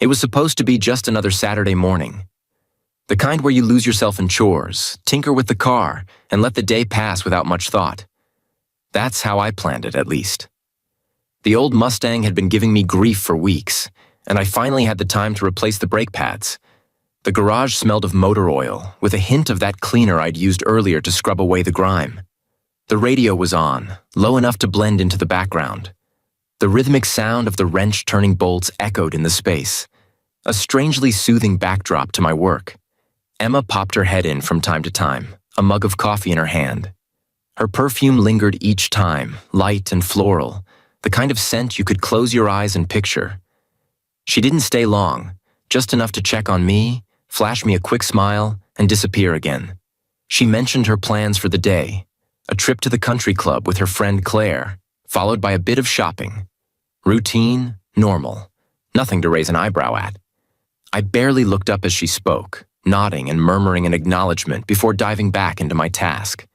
It was supposed to be just another Saturday morning. The kind where you lose yourself in chores, tinker with the car, and let the day pass without much thought. That's how I planned it, at least. The old Mustang had been giving me grief for weeks, and I finally had the time to replace the brake pads. The garage smelled of motor oil, with a hint of that cleaner I'd used earlier to scrub away the grime. The radio was on, low enough to blend into the background. The rhythmic sound of the wrench turning bolts echoed in the space, a strangely soothing backdrop to my work. Emma popped her head in from time to time, a mug of coffee in her hand. Her perfume lingered each time, light and floral, the kind of scent you could close your eyes and picture. She didn't stay long, just enough to check on me, flash me a quick smile, and disappear again. She mentioned her plans for the day, a trip to the country club with her friend Claire, followed by a bit of shopping. Routine, normal, nothing to raise an eyebrow at. I barely looked up as she spoke, nodding and murmuring an acknowledgement before diving back into my task.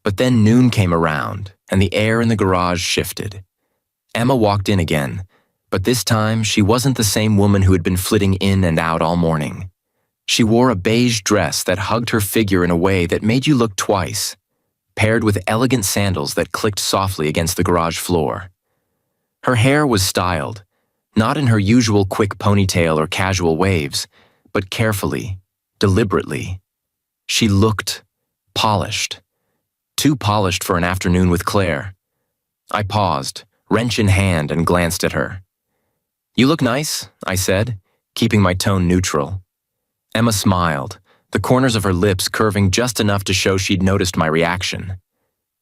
But then noon came around, and the air in the garage shifted. Emma walked in again, but this time she wasn't the same woman who had been flitting in and out all morning. She wore a beige dress that hugged her figure in a way that made you look twice, paired with elegant sandals that clicked softly against the garage floor. Her hair was styled, not in her usual quick ponytail or casual waves, but carefully, deliberately. She looked polished. Too polished for an afternoon with Claire. I paused, wrench in hand, and glanced at her. "You look nice," I said, keeping my tone neutral. Emma smiled, the corners of her lips curving just enough to show she'd noticed my reaction.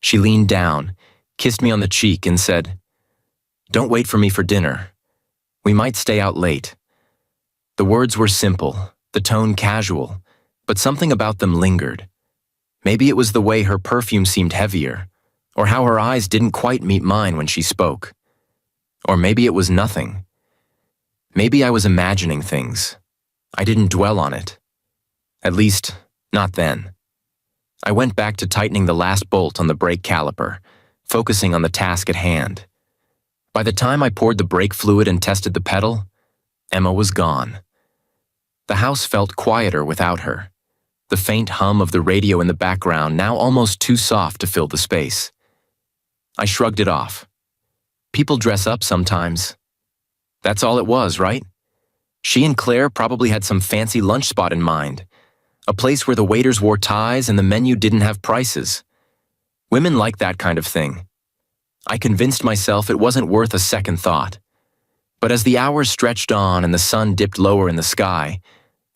She leaned down, kissed me on the cheek, and said, "Don't wait for me for dinner. We might stay out late." The words were simple, the tone casual, but something about them lingered. Maybe it was the way her perfume seemed heavier, or how her eyes didn't quite meet mine when she spoke. Or maybe it was nothing. Maybe I was imagining things. I didn't dwell on it. At least, not then. I went back to tightening the last bolt on the brake caliper, focusing on the task at hand. By the time I poured the brake fluid and tested the pedal, Emma was gone. The house felt quieter without her, the faint hum of the radio in the background now almost too soft to fill the space. I shrugged it off. People dress up sometimes. That's all it was, right? She and Claire probably had some fancy lunch spot in mind, a place where the waiters wore ties and the menu didn't have prices. Women like that kind of thing. I convinced myself it wasn't worth a second thought. But as the hours stretched on and the sun dipped lower in the sky,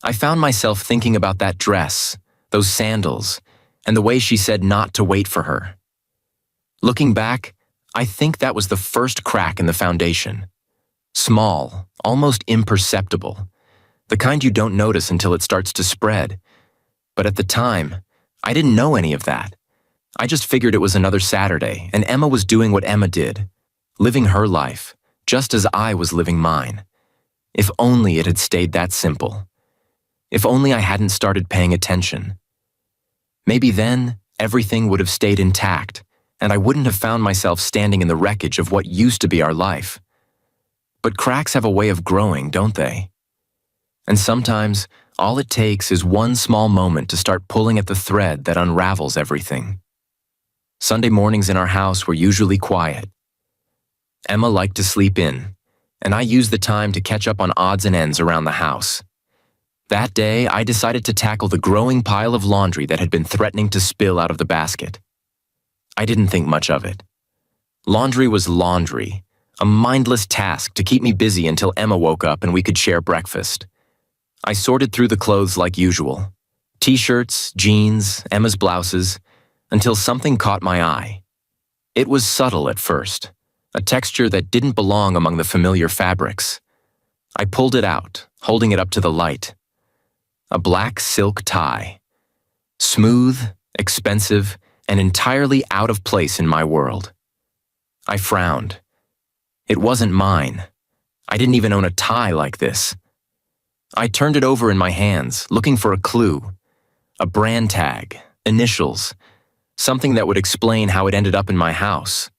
I found myself thinking about that dress, those sandals, and the way she said not to wait for her. Looking back, I think that was the first crack in the foundation. Small, almost imperceptible, the kind you don't notice until it starts to spread. But at the time, I didn't know any of that. I just figured it was another Saturday, and Emma was doing what Emma did, living her life, just as I was living mine. If only it had stayed that simple. If only I hadn't started paying attention. Maybe then, everything would have stayed intact, and I wouldn't have found myself standing in the wreckage of what used to be our life. But cracks have a way of growing, don't they? And sometimes, all it takes is one small moment to start pulling at the thread that unravels everything. Sunday mornings in our house were usually quiet. Emma liked to sleep in, and I used the time to catch up on odds and ends around the house. That day, I decided to tackle the growing pile of laundry that had been threatening to spill out of the basket. I didn't think much of it. Laundry was laundry, a mindless task to keep me busy until Emma woke up and we could share breakfast. I sorted through the clothes like usual. T-shirts, jeans, Emma's blouses, until something caught my eye. It was subtle at first, a texture that didn't belong among the familiar fabrics. I pulled it out, holding it up to the light. A black silk tie. Smooth, expensive, and entirely out of place in my world. I frowned. It wasn't mine. I didn't even own a tie like this. I turned it over in my hands, looking for a clue. A brand tag, initials, something that would explain how it ended up in my house.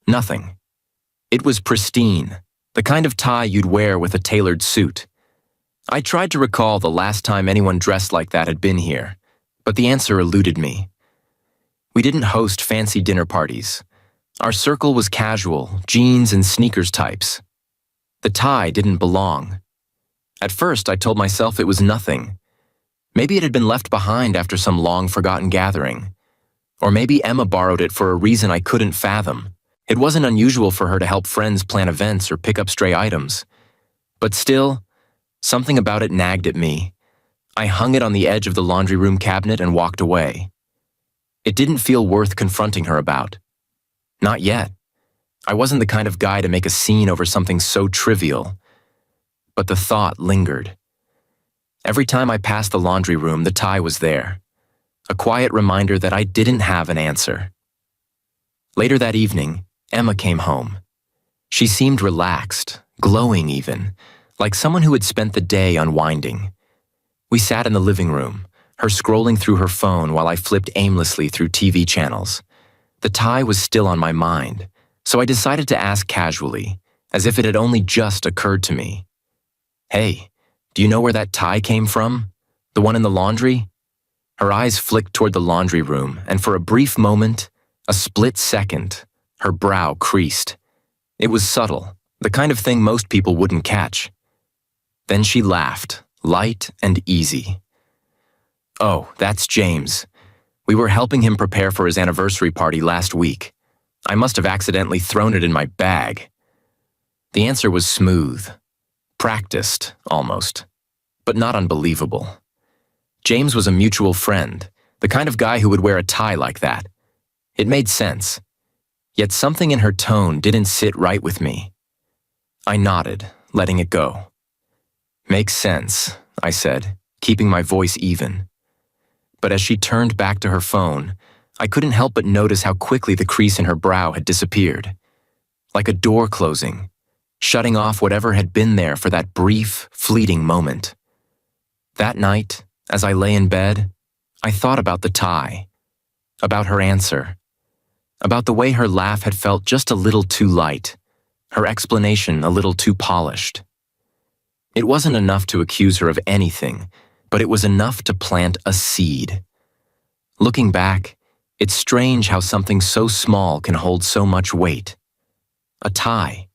Nothing. It was pristine, The kind of tie you'd wear with a tailored suit. I tried to recall the last time anyone dressed like that had been here, but the answer eluded me. We didn't host fancy dinner parties. Our circle was casual, jeans and sneakers types. The tie didn't belong. At first, I told myself it was nothing. Maybe it had been left behind after some long-forgotten gathering. Or maybe Emma borrowed it for a reason I couldn't fathom. It wasn't unusual for her to help friends plan events or pick up stray items. But still, something about it nagged at me. I hung it on the edge of the laundry room cabinet and walked away. It didn't feel worth confronting her about. Not yet. I wasn't the kind of guy to make a scene over something so trivial. But the thought lingered. Every time I passed the laundry room, the tie was there. A quiet reminder that I didn't have an answer. Later that evening, Emma came home. She seemed relaxed, glowing even, like someone who had spent the day unwinding. We sat in the living room, her scrolling through her phone while I flipped aimlessly through TV channels. The tie was still on my mind, so I decided to ask casually, as if it had only just occurred to me. "Hey, do you know where that tie came from? The one in the laundry?" Her eyes flicked toward the laundry room, and for a brief moment, a split second, her brow creased. It was subtle, the kind of thing most people wouldn't catch. Then she laughed, light and easy. "Oh, that's James. We were helping him prepare for his anniversary party last week. I must have accidentally thrown it in my bag." The answer was smooth. Practiced, almost, but not unbelievable. James was a mutual friend, the kind of guy who would wear a tie like that. It made sense. Yet something in her tone didn't sit right with me. I nodded, letting it go. "Makes sense," I said, keeping my voice even. But as she turned back to her phone, I couldn't help but notice how quickly the crease in her brow had disappeared. Like a door closing, shutting off whatever had been there for that brief, fleeting moment. That night, as I lay in bed, I thought about the tie, about her answer, about the way her laugh had felt just a little too light, her explanation a little too polished. It wasn't enough to accuse her of anything, but it was enough to plant a seed. Looking back, it's strange how something so small can hold so much weight. A tie,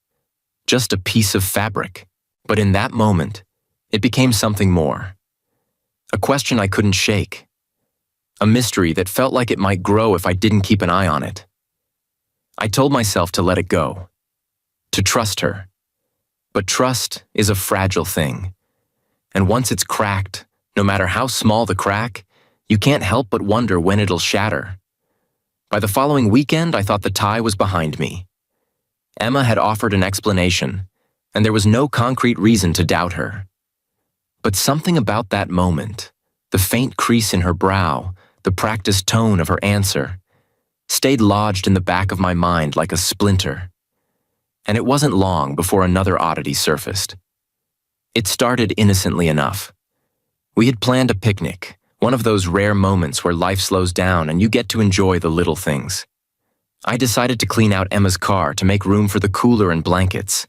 just a piece of fabric, but in that moment, it became something more. A question I couldn't shake. A mystery that felt like it might grow if I didn't keep an eye on it. I told myself to let it go, to trust her. But trust is a fragile thing. And once it's cracked, no matter how small the crack, you can't help but wonder when it'll shatter. By the following weekend, I thought the tie was behind me. Emma had offered an explanation, and there was no concrete reason to doubt her. But something about that moment, the faint crease in her brow, the practiced tone of her answer, stayed lodged in the back of my mind like a splinter. And it wasn't long before another oddity surfaced. It started innocently enough. We had planned a picnic, one of those rare moments where life slows down and you get to enjoy the little things. I decided to clean out Emma's car to make room for the cooler and blankets.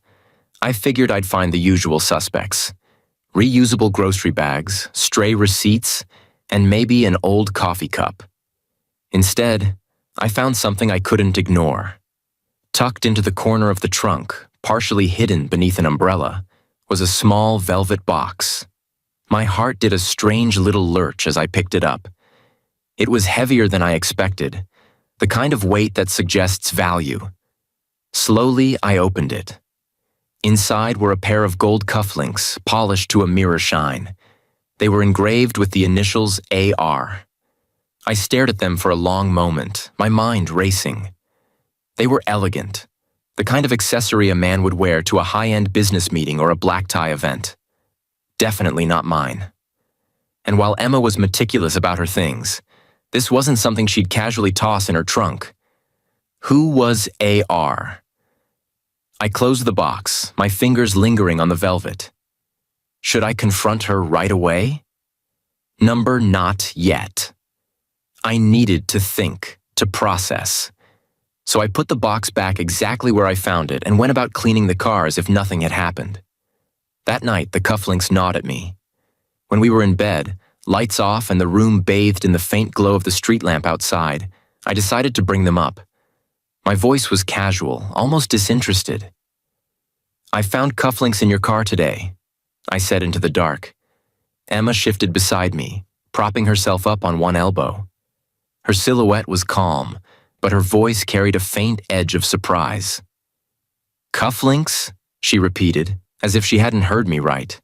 I figured I'd find the usual suspects: reusable grocery bags, stray receipts, and maybe an old coffee cup. Instead, I found something I couldn't ignore. Tucked into the corner of the trunk, partially hidden beneath an umbrella, was a small velvet box. My heart did a strange little lurch as I picked it up. It was heavier than I expected, the kind of weight that suggests value. Slowly, I opened it. Inside were a pair of gold cufflinks, polished to a mirror shine. They were engraved with the initials AR. I stared at them for a long moment, my mind racing. They were elegant, the kind of accessory a man would wear to a high-end business meeting or a black tie event. Definitely not mine. And while Emma was meticulous about her things, this wasn't something she'd casually toss in her trunk. Who was AR? I closed the box, my fingers lingering on the velvet. Should I confront her right away? Number not yet. I needed to think, to process. So I put the box back exactly where I found it and went about cleaning the car as if nothing had happened. That night, the cufflinks gnawed at me. When we were in bed, lights off and the room bathed in the faint glow of the street lamp outside, I decided to bring them up. My voice was casual, almost disinterested. "I found cufflinks in your car today," I said into the dark. Emma shifted beside me, propping herself up on one elbow. Her silhouette was calm, but her voice carried a faint edge of surprise. "Cufflinks?" she repeated, as if she hadn't heard me right.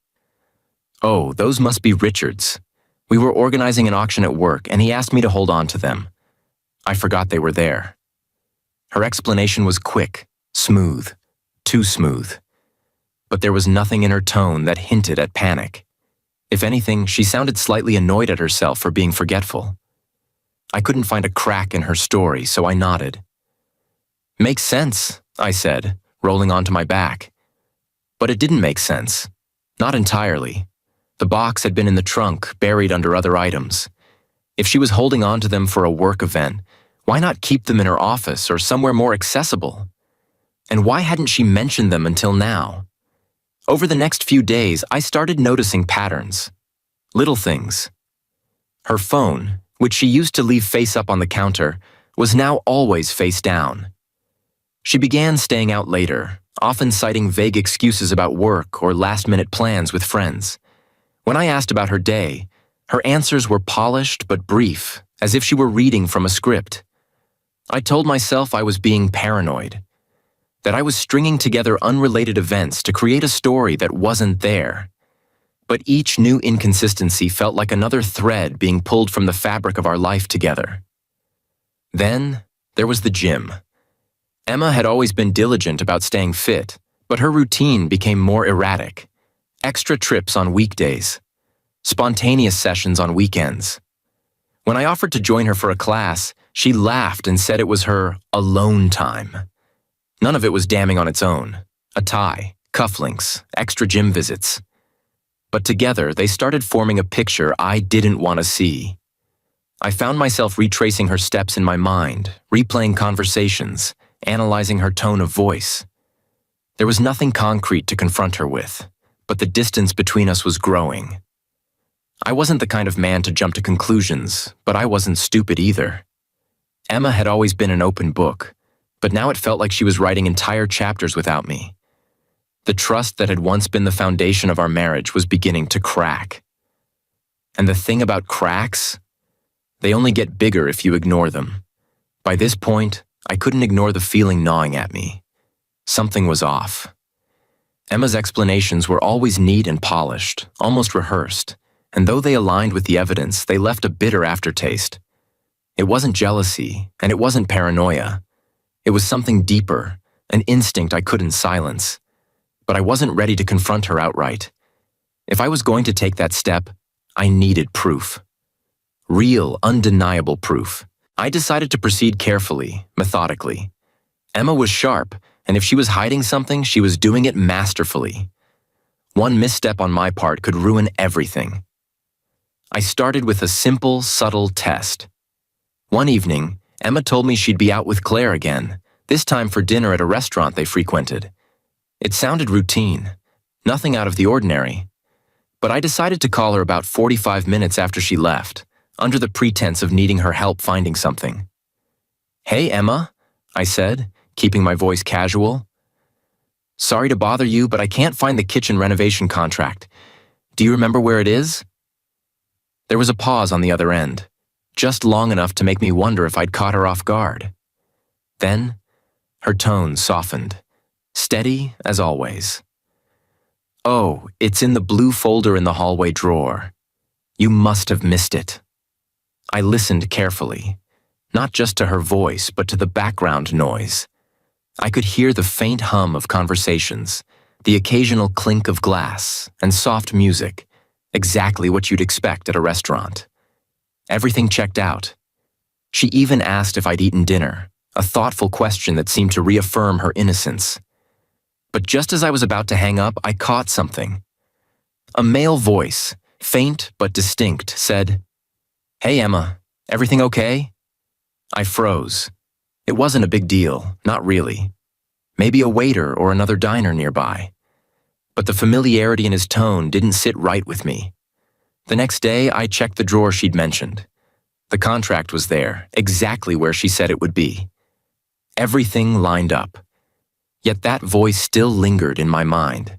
"Oh, those must be Richard's. We were organizing an auction at work, and he asked me to hold on to them. I forgot they were there." Her explanation was quick, smooth, too smooth. But there was nothing in her tone that hinted at panic. If anything, she sounded slightly annoyed at herself for being forgetful. I couldn't find a crack in her story, so I nodded. "Makes sense," I said, rolling onto my back. But it didn't make sense. Not entirely. The box had been in the trunk, buried under other items. If she was holding on to them for a work event, why not keep them in her office or somewhere more accessible? And why hadn't she mentioned them until now? Over the next few days, I started noticing patterns. Little things. Her phone, which she used to leave face up on the counter, was now always face down. She began staying out later, often citing vague excuses about work or last-minute plans with friends. When I asked about her day, her answers were polished but brief, as if she were reading from a script. I told myself I was being paranoid, that I was stringing together unrelated events to create a story that wasn't there. But each new inconsistency felt like another thread being pulled from the fabric of our life together. Then, there was the gym. Emma had always been diligent about staying fit, but her routine became more erratic. Extra trips on weekdays, spontaneous sessions on weekends. When I offered to join her for a class, she laughed and said it was her alone time. None of it was damning on its own. A tie, cufflinks, extra gym visits. But together, they started forming a picture I didn't want to see. I found myself retracing her steps in my mind, replaying conversations, analyzing her tone of voice. There was nothing concrete to confront her with, but the distance between us was growing. I wasn't the kind of man to jump to conclusions, but I wasn't stupid either. Emma had always been an open book, but now it felt like she was writing entire chapters without me. The trust that had once been the foundation of our marriage was beginning to crack. And the thing about cracks? They only get bigger if you ignore them. By this point, I couldn't ignore the feeling gnawing at me. Something was off. Emma's explanations were always neat and polished, almost rehearsed, and though they aligned with the evidence, they left a bitter aftertaste. It wasn't jealousy, and it wasn't paranoia. It was something deeper, an instinct I couldn't silence. But I wasn't ready to confront her outright. If I was going to take that step, I needed proof. Real, undeniable proof. I decided to proceed carefully, methodically. Emma was sharp, and if she was hiding something, she was doing it masterfully. One misstep on my part could ruin everything. I started with a simple, subtle test. One evening, Emma told me she'd be out with Claire again, this time for dinner at a restaurant they frequented. It sounded routine, nothing out of the ordinary. But I decided to call her about 45 minutes after she left, under the pretense of needing her help finding something. "Hey, Emma," I said, keeping my voice casual. "Sorry to bother you, but I can't find the kitchen renovation contract. Do you remember where it is?" There was a pause on the other end, just long enough to make me wonder if I'd caught her off guard. Then, her tone softened, steady as always. "Oh, it's in the blue folder in the hallway drawer. You must have missed it." I listened carefully, not just to her voice, but to the background noise. I could hear the faint hum of conversations, the occasional clink of glass, and soft music, exactly what you'd expect at a restaurant. Everything checked out. She even asked if I'd eaten dinner, a thoughtful question that seemed to reaffirm her innocence. But just as I was about to hang up, I caught something. A male voice, faint but distinct, said, "Hey, Emma, everything okay?" I froze. It wasn't a big deal, not really. Maybe a waiter or another diner nearby. But the familiarity in his tone didn't sit right with me. The next day, I checked the drawer she'd mentioned. The contract was there, exactly where she said it would be. Everything lined up. Yet that voice still lingered in my mind.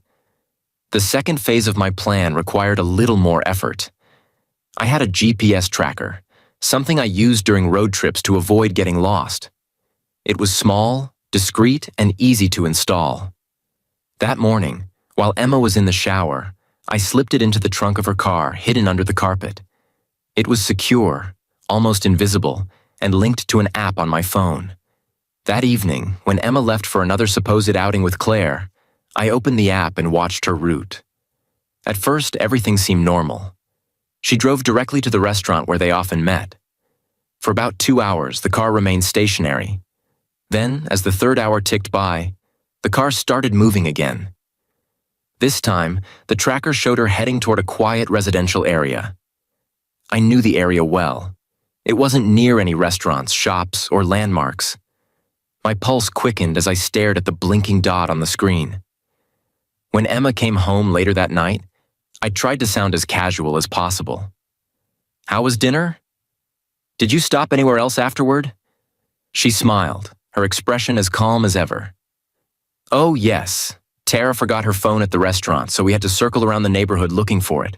The second phase of my plan required a little more effort. I had a GPS tracker, something I used during road trips to avoid getting lost. It was small, discreet, and easy to install. That morning, while Emma was in the shower, I slipped it into the trunk of her car, hidden under the carpet. It was secure, almost invisible, and linked to an app on my phone. That evening, when Emma left for another supposed outing with Claire, I opened the app and watched her route. At first, everything seemed normal. She drove directly to the restaurant where they often met. For about 2 hours, the car remained stationary. Then, as the third hour ticked by, the car started moving again. This time, the tracker showed her heading toward a quiet residential area. I knew the area well. It wasn't near any restaurants, shops, or landmarks. My pulse quickened as I stared at the blinking dot on the screen. When Emma came home later that night, I tried to sound as casual as possible. "How was dinner? Did you stop anywhere else afterward?" She smiled, her expression as calm as ever. "Oh, yes. Tara forgot her phone at the restaurant, so we had to circle around the neighborhood looking for it.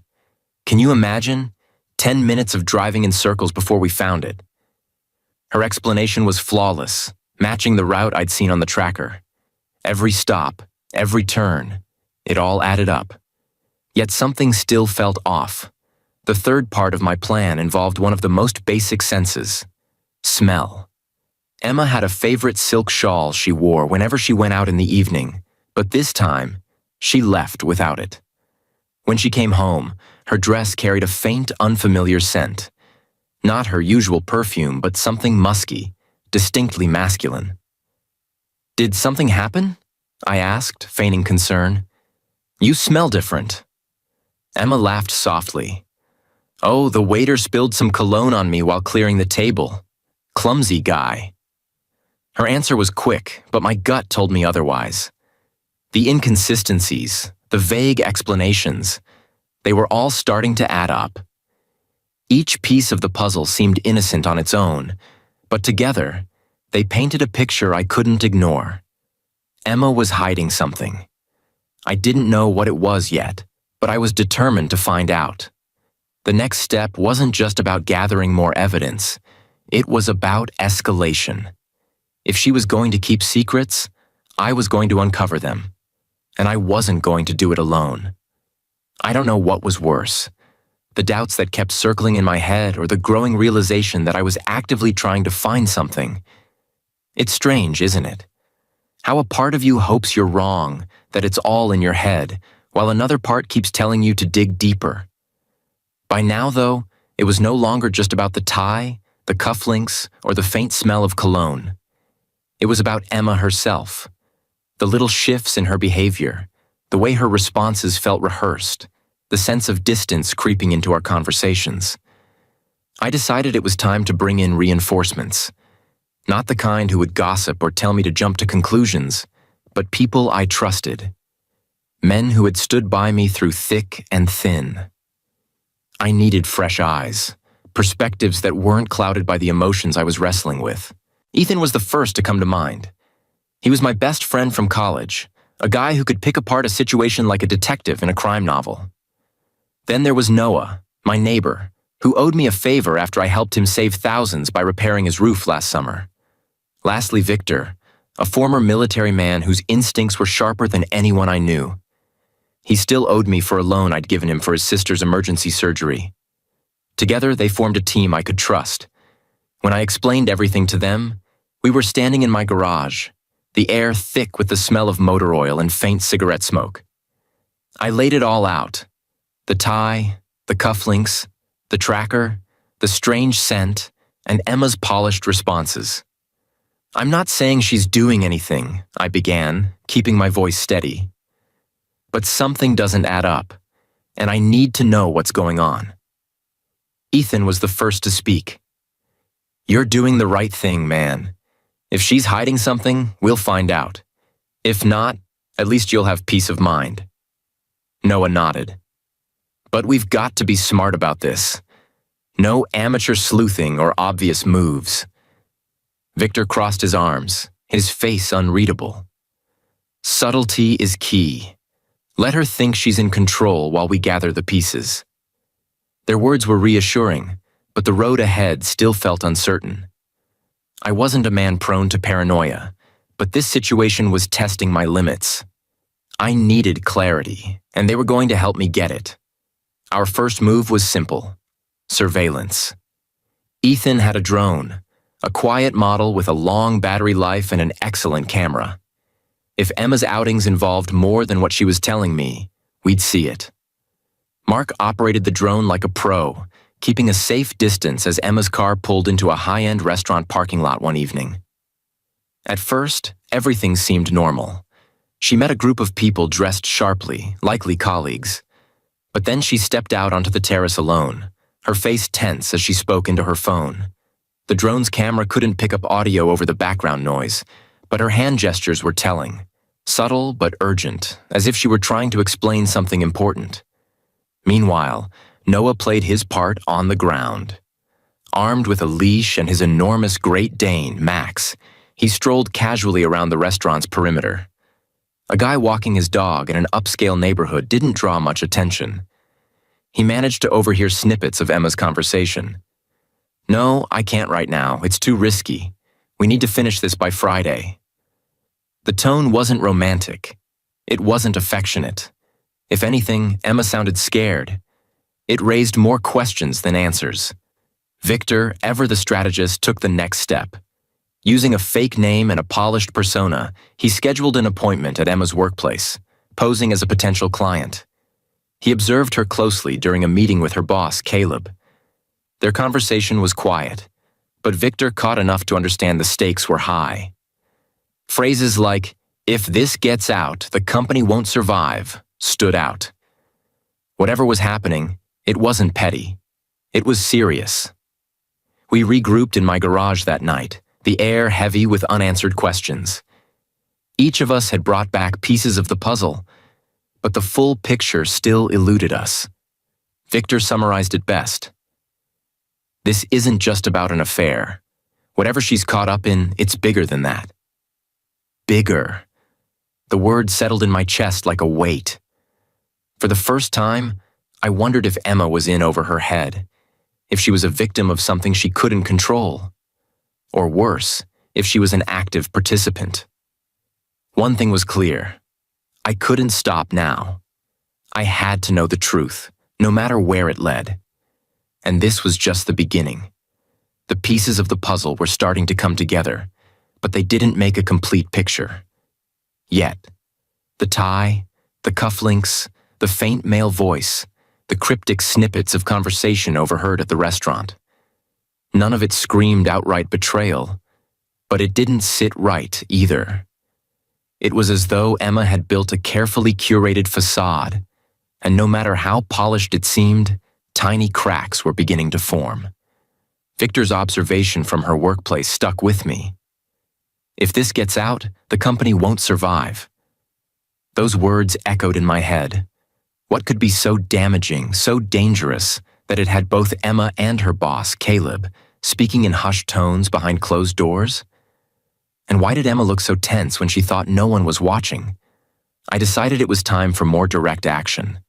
Can you imagine? 10 minutes of driving in circles before we found it." Her explanation was flawless, matching the route I'd seen on the tracker. Every stop, every turn, it all added up. Yet something still felt off. The third part of my plan involved one of the most basic senses: smell. Emma had a favorite silk shawl she wore whenever she went out in the evening, but this time, she left without it. When she came home, her dress carried a faint, unfamiliar scent. Not her usual perfume, but something musky, distinctly masculine. "Did something happen?" I asked, feigning concern. "You smell different." Emma laughed softly. "Oh, the waiter spilled some cologne on me while clearing the table. Clumsy guy." Her answer was quick, but my gut told me otherwise. The inconsistencies, the vague explanations, they were all starting to add up. Each piece of the puzzle seemed innocent on its own, but together, they painted a picture I couldn't ignore. Emma was hiding something. I didn't know what it was yet, but I was determined to find out. The next step wasn't just about gathering more evidence. It was about escalation. If she was going to keep secrets, I was going to uncover them. And I wasn't going to do it alone. I don't know what was worse: the doubts that kept circling in my head, or the growing realization that I was actively trying to find something. It's strange, isn't it? How a part of you hopes you're wrong, that it's all in your head, while another part keeps telling you to dig deeper. By now, though, it was no longer just about the tie, the cufflinks, or the faint smell of cologne. It was about Emma herself. The little shifts in her behavior, the way her responses felt rehearsed, the sense of distance creeping into our conversations. I decided it was time to bring in reinforcements. Not the kind who would gossip or tell me to jump to conclusions, but people I trusted. Men who had stood by me through thick and thin. I needed fresh eyes, perspectives that weren't clouded by the emotions I was wrestling with. Ethan was the first to come to mind. He was my best friend from college, a guy who could pick apart a situation like a detective in a crime novel. Then there was Noah, my neighbor, who owed me a favor after I helped him save thousands by repairing his roof last summer. Lastly, Victor, a former military man whose instincts were sharper than anyone I knew. He still owed me for a loan I'd given him for his sister's emergency surgery. Together, they formed a team I could trust. When I explained everything to them, we were standing in my garage, the air thick with the smell of motor oil and faint cigarette smoke. I laid it all out: the tie, the cufflinks, the tracker, the strange scent, and Emma's polished responses. "I'm not saying she's doing anything," I began, keeping my voice steady. "But something doesn't add up, and I need to know what's going on." Ethan was the first to speak. "You're doing the right thing, man. If she's hiding something, we'll find out. If not, at least you'll have peace of mind. Noah nodded. But we've got to be smart about this. No amateur sleuthing or obvious moves. Victor crossed his arms, his face unreadable. Subtlety is key. Let her think she's in control while we gather the pieces. Their words were reassuring, but the road ahead still felt uncertain. I wasn't a man prone to paranoia, but this situation was testing my limits. I needed clarity, and they were going to help me get it. Our first move was simple: surveillance. Ethan had a drone, a quiet model with a long battery life and an excellent camera. If Emma's outings involved more than what she was telling me, we'd see it. Mark operated the drone like a pro, keeping a safe distance as Emma's car pulled into a high-end restaurant parking lot one evening. At first, everything seemed normal. She met a group of people dressed sharply, likely colleagues. But then she stepped out onto the terrace alone, her face tense as she spoke into her phone. The drone's camera couldn't pick up audio over the background noise, but her hand gestures were telling, subtle but urgent, as if she were trying to explain something important. Meanwhile, Noah played his part on the ground. Armed with a leash and his enormous Great Dane, Max, he strolled casually around the restaurant's perimeter. A guy walking his dog in an upscale neighborhood didn't draw much attention. He managed to overhear snippets of Emma's conversation. "No, I can't right now. It's too risky. We need to finish this by Friday." The tone wasn't romantic. It wasn't affectionate. If anything, Emma sounded scared. It raised more questions than answers. Victor, ever the strategist, took the next step. Using a fake name and a polished persona, he scheduled an appointment at Emma's workplace, posing as a potential client. He observed her closely during a meeting with her boss, Caleb. Their conversation was quiet, but Victor caught enough to understand the stakes were high. Phrases like, "If this gets out, the company won't survive," stood out. Whatever was happening, it wasn't petty. It was serious. We regrouped in my garage that night, the air heavy with unanswered questions. Each of us had brought back pieces of the puzzle, but the full picture still eluded us. Victor summarized it best. This isn't just about an affair. Whatever she's caught up in, it's bigger than that. Bigger. The word settled in my chest like a weight. For the first time, I wondered if Emma was in over her head, if she was a victim of something she couldn't control. Or worse, if she was an active participant. One thing was clear. I couldn't stop now. I had to know the truth, no matter where it led. And this was just the beginning. The pieces of the puzzle were starting to come together, but they didn't make a complete picture. Yet, the tie, the cufflinks, the faint male voice, the cryptic snippets of conversation overheard at the restaurant. None of it screamed outright betrayal, but it didn't sit right either. It was as though Emma had built a carefully curated facade, and no matter how polished it seemed, tiny cracks were beginning to form. Victor's observation from her workplace stuck with me. If this gets out, the company won't survive. Those words echoed in my head. What could be so damaging, so dangerous, that it had both Emma and her boss, Caleb, speaking in hushed tones behind closed doors? And why did Emma look so tense when she thought no one was watching? I decided it was time for more direct action.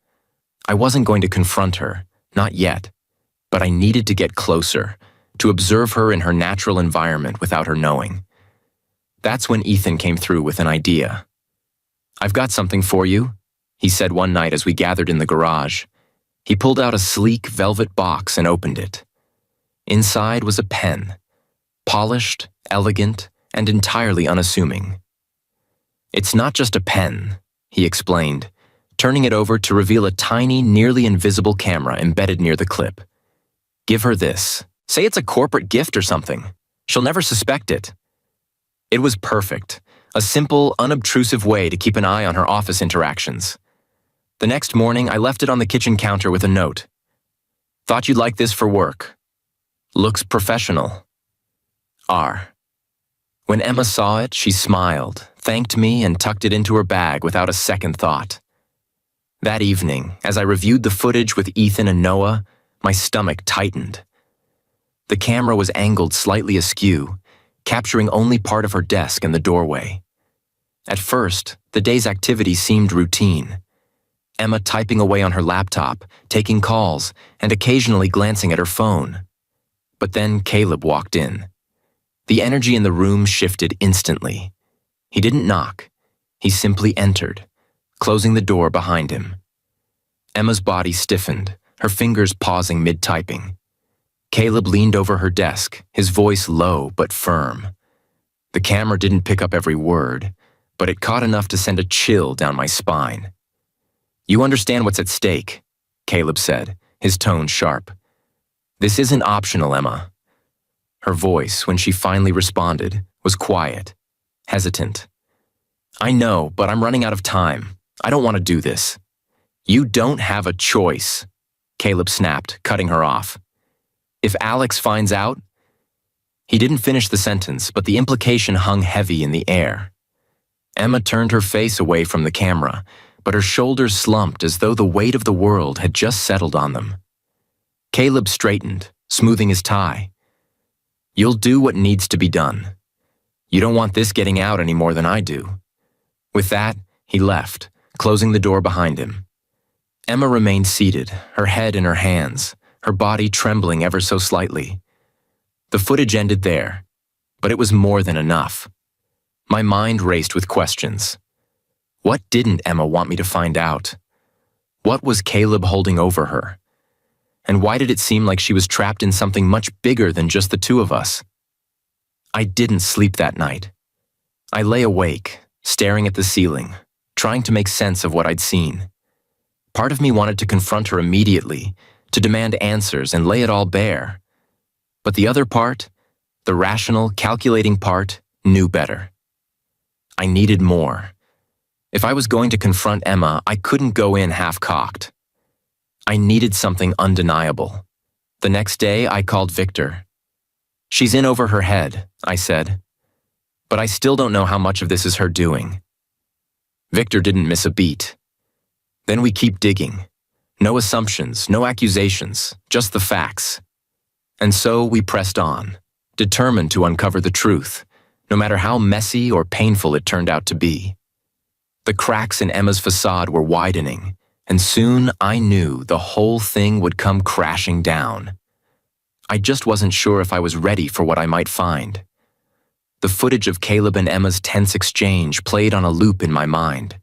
I wasn't going to confront her, not yet, but I needed to get closer, to observe her in her natural environment without her knowing. That's when Ethan came through with an idea. "I've got something for you," he said one night as we gathered in the garage. He pulled out a sleek velvet box and opened it. Inside was a pen, polished, elegant, and entirely unassuming. "It's not just a pen," he explained, turning it over to reveal a tiny, nearly invisible camera embedded near the clip. "Give her this. Say it's a corporate gift or something. She'll never suspect it." It was perfect, a simple, unobtrusive way to keep an eye on her office interactions. The next morning, I left it on the kitchen counter with a note. "Thought you'd like this for work. Looks professional. R." When Emma saw it, she smiled, thanked me, and tucked it into her bag without a second thought. That evening, as I reviewed the footage with Ethan and Noah, my stomach tightened. The camera was angled slightly askew, capturing only part of her desk and the doorway. At first, the day's activity seemed routine. Emma typing away on her laptop, taking calls, and occasionally glancing at her phone. But then Caleb walked in. The energy in the room shifted instantly. He didn't knock. He simply entered, closing the door behind him. Emma's body stiffened, her fingers pausing mid-typing. Caleb leaned over her desk, his voice low but firm. The camera didn't pick up every word, but it caught enough to send a chill down my spine. "You understand what's at stake," Caleb said, his tone sharp. "This isn't optional, Emma." Her voice, when she finally responded, was quiet, hesitant. "I know, but I'm running out of time. I don't want to do this." "You don't have a choice," Caleb snapped, cutting her off. "If Alex finds out—" He didn't finish the sentence, but the implication hung heavy in the air. Emma turned her face away from the camera, but her shoulders slumped as though the weight of the world had just settled on them. Caleb straightened, smoothing his tie. "You'll do what needs to be done. You don't want this getting out any more than I do." With that, he left, closing the door behind him. Emma remained seated, her head in her hands, her body trembling ever so slightly. The footage ended there, but it was more than enough. My mind raced with questions. What didn't Emma want me to find out? What was Caleb holding over her? And why did it seem like she was trapped in something much bigger than just the two of us? I didn't sleep that night. I lay awake, staring at the ceiling, trying to make sense of what I'd seen. Part of me wanted to confront her immediately, to demand answers and lay it all bare. But the other part, the rational, calculating part, knew better. I needed more. If I was going to confront Emma, I couldn't go in half-cocked. I needed something undeniable. The next day, I called Victor. "She's in over her head," I said. "But I still don't know how much of this is her doing." Victor didn't miss a beat. "Then we keep digging. No assumptions, no accusations, just the facts." And so we pressed on, determined to uncover the truth, no matter how messy or painful it turned out to be. The cracks in Emma's facade were widening, and soon I knew the whole thing would come crashing down. I just wasn't sure if I was ready for what I might find. The footage of Caleb and Emma's tense exchange played on a loop in my mind.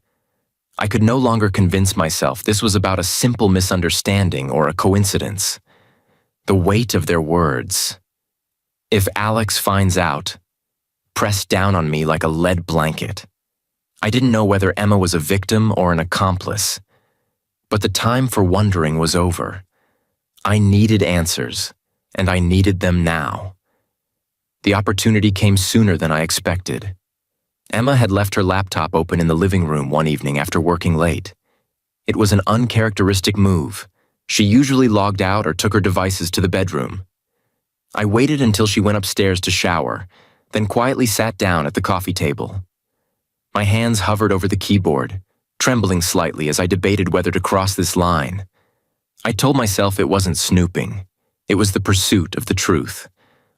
I could no longer convince myself this was about a simple misunderstanding or a coincidence. The weight of their words. "If Alex finds out," pressed down on me like a lead blanket. I didn't know whether Emma was a victim or an accomplice. But the time for wondering was over. I needed answers, and I needed them now. The opportunity came sooner than I expected. Emma had left her laptop open in the living room one evening after working late. It was an uncharacteristic move. She usually logged out or took her devices to the bedroom. I waited until she went upstairs to shower, then quietly sat down at the coffee table. My hands hovered over the keyboard, trembling slightly as I debated whether to cross this line. I told myself it wasn't snooping. It was the pursuit of the truth,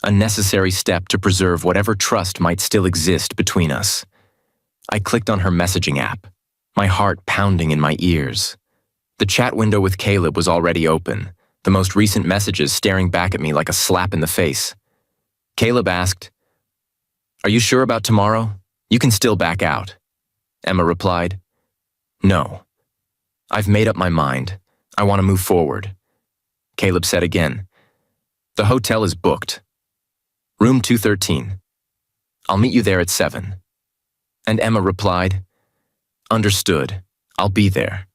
a necessary step to preserve whatever trust might still exist between us. I clicked on her messaging app, my heart pounding in my ears. The chat window with Caleb was already open, the most recent messages staring back at me like a slap in the face. Caleb asked, "Are you sure about tomorrow? You can still back out." Emma replied, "No. I've made up my mind. I want to move forward." Caleb said again, "The hotel is booked. Room 213. I'll meet you there at 7. And Emma replied, "Understood. I'll be there."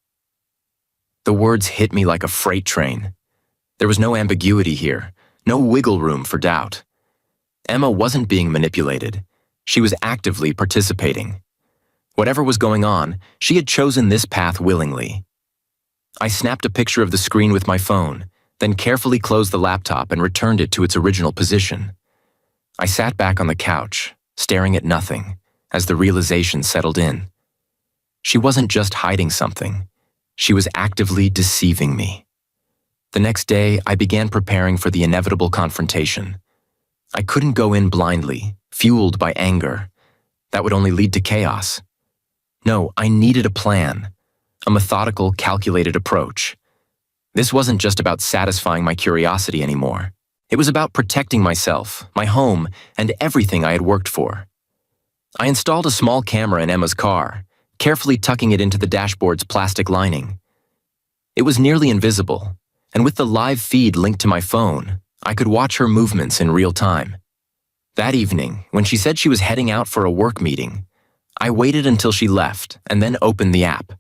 The words hit me like a freight train. There was no ambiguity here, no wiggle room for doubt. Emma wasn't being manipulated. She was actively participating. Whatever was going on, she had chosen this path willingly. I snapped a picture of the screen with my phone, then carefully closed the laptop and returned it to its original position. I sat back on the couch, staring at nothing, as the realization settled in. She wasn't just hiding something. She was actively deceiving me. The next day, I began preparing for the inevitable confrontation. I couldn't go in blindly, fueled by anger. That would only lead to chaos. No, I needed a plan, a methodical, calculated approach. This wasn't just about satisfying my curiosity anymore. It was about protecting myself, my home, and everything I had worked for. I installed a small camera in Emma's car, carefully tucking it into the dashboard's plastic lining. It was nearly invisible, and with the live feed linked to my phone, I could watch her movements in real time. That evening, when she said she was heading out for a work meeting, I waited until she left and then opened the app.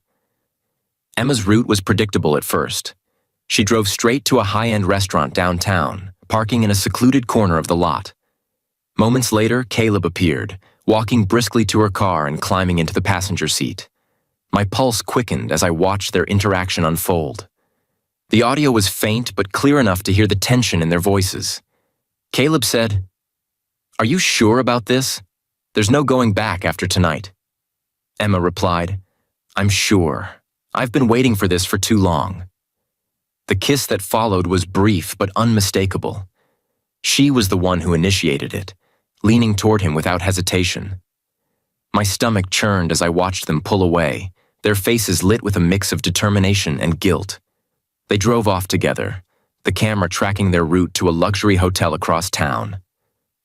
Emma's route was predictable at first. She drove straight to a high-end restaurant downtown, parking in a secluded corner of the lot. Moments later, Caleb appeared, walking briskly to her car and climbing into the passenger seat. My pulse quickened as I watched their interaction unfold. The audio was faint but clear enough to hear the tension in their voices. Caleb said, "Are you sure about this? There's no going back after tonight." Emma replied, "I'm sure. I've been waiting for this for too long." The kiss that followed was brief but unmistakable. She was the one who initiated it, leaning toward him without hesitation. My stomach churned as I watched them pull away, their faces lit with a mix of determination and guilt. They drove off together, the camera tracking their route to a luxury hotel across town.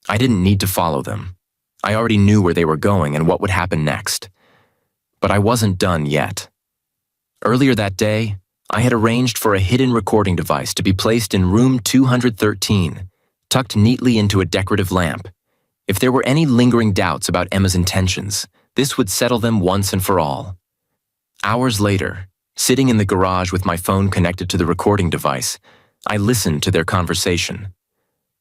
I didn't need to follow them. I already knew where they were going and what would happen next. But I wasn't done yet. Earlier that day, I had arranged for a hidden recording device to be placed in room 213, tucked neatly into a decorative lamp. If there were any lingering doubts about Emma's intentions, this would settle them once and for all. Hours later, sitting in the garage with my phone connected to the recording device, I listened to their conversation.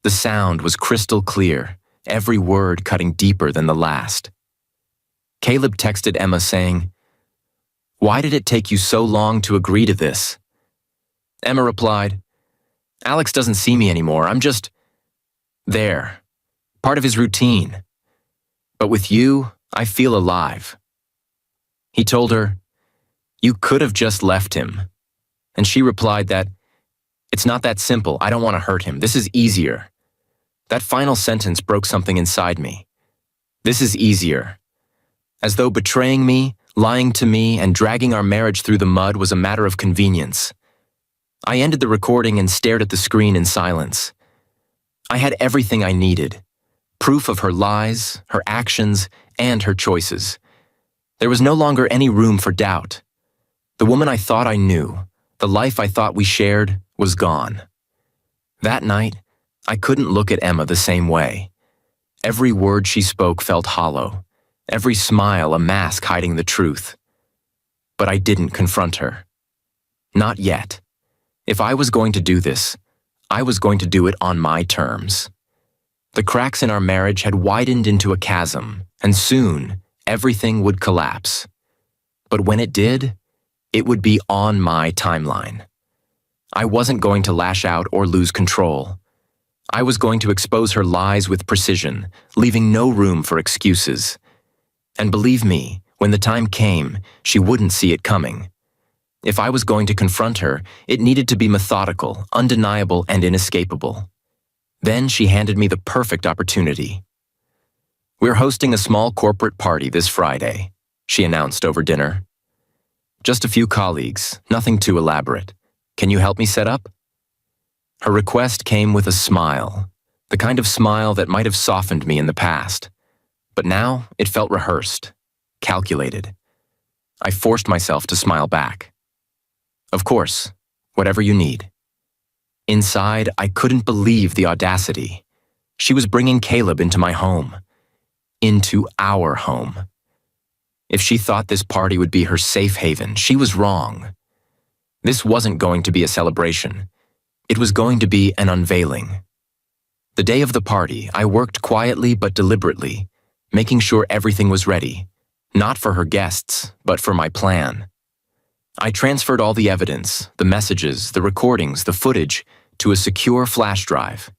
The sound was crystal clear, every word cutting deeper than the last. Caleb texted Emma saying, "Why did it take you so long to agree to this?" Emma replied, "Alex doesn't see me anymore. I'm just there, part of his routine. But with you, I feel alive." He told her, "You could have just left him." And she replied that, "It's not that simple. I don't want to hurt him. This is easier." That final sentence broke something inside me. This is easier. As though betraying me, lying to me, and dragging our marriage through the mud was a matter of convenience. I ended the recording and stared at the screen in silence. I had everything I needed. Proof of her lies, her actions, and her choices. There was no longer any room for doubt. The woman I thought I knew, the life I thought we shared, was gone. That night, I couldn't look at Emma the same way. Every word she spoke felt hollow, every smile a mask hiding the truth. But I didn't confront her. Not yet. If I was going to do this, I was going to do it on my terms. The cracks in our marriage had widened into a chasm, and soon, everything would collapse. But when it did, it would be on my timeline. I wasn't going to lash out or lose control. I was going to expose her lies with precision, leaving no room for excuses. And believe me, when the time came, she wouldn't see it coming. If I was going to confront her, it needed to be methodical, undeniable, and inescapable. Then she handed me the perfect opportunity. "We're hosting a small corporate party this Friday," she announced over dinner. "Just a few colleagues, nothing too elaborate. Can you help me set up?" Her request came with a smile, the kind of smile that might have softened me in the past. But now it felt rehearsed, calculated. I forced myself to smile back. "Of course, whatever you need." Inside, I couldn't believe the audacity. She was bringing Caleb into my home. Into our home. If she thought this party would be her safe haven, she was wrong. This wasn't going to be a celebration. It was going to be an unveiling. The day of the party, I worked quietly but deliberately, making sure everything was ready, not for her guests, but for my plan. I transferred all the evidence, the messages, the recordings, the footage, to a secure flash drive.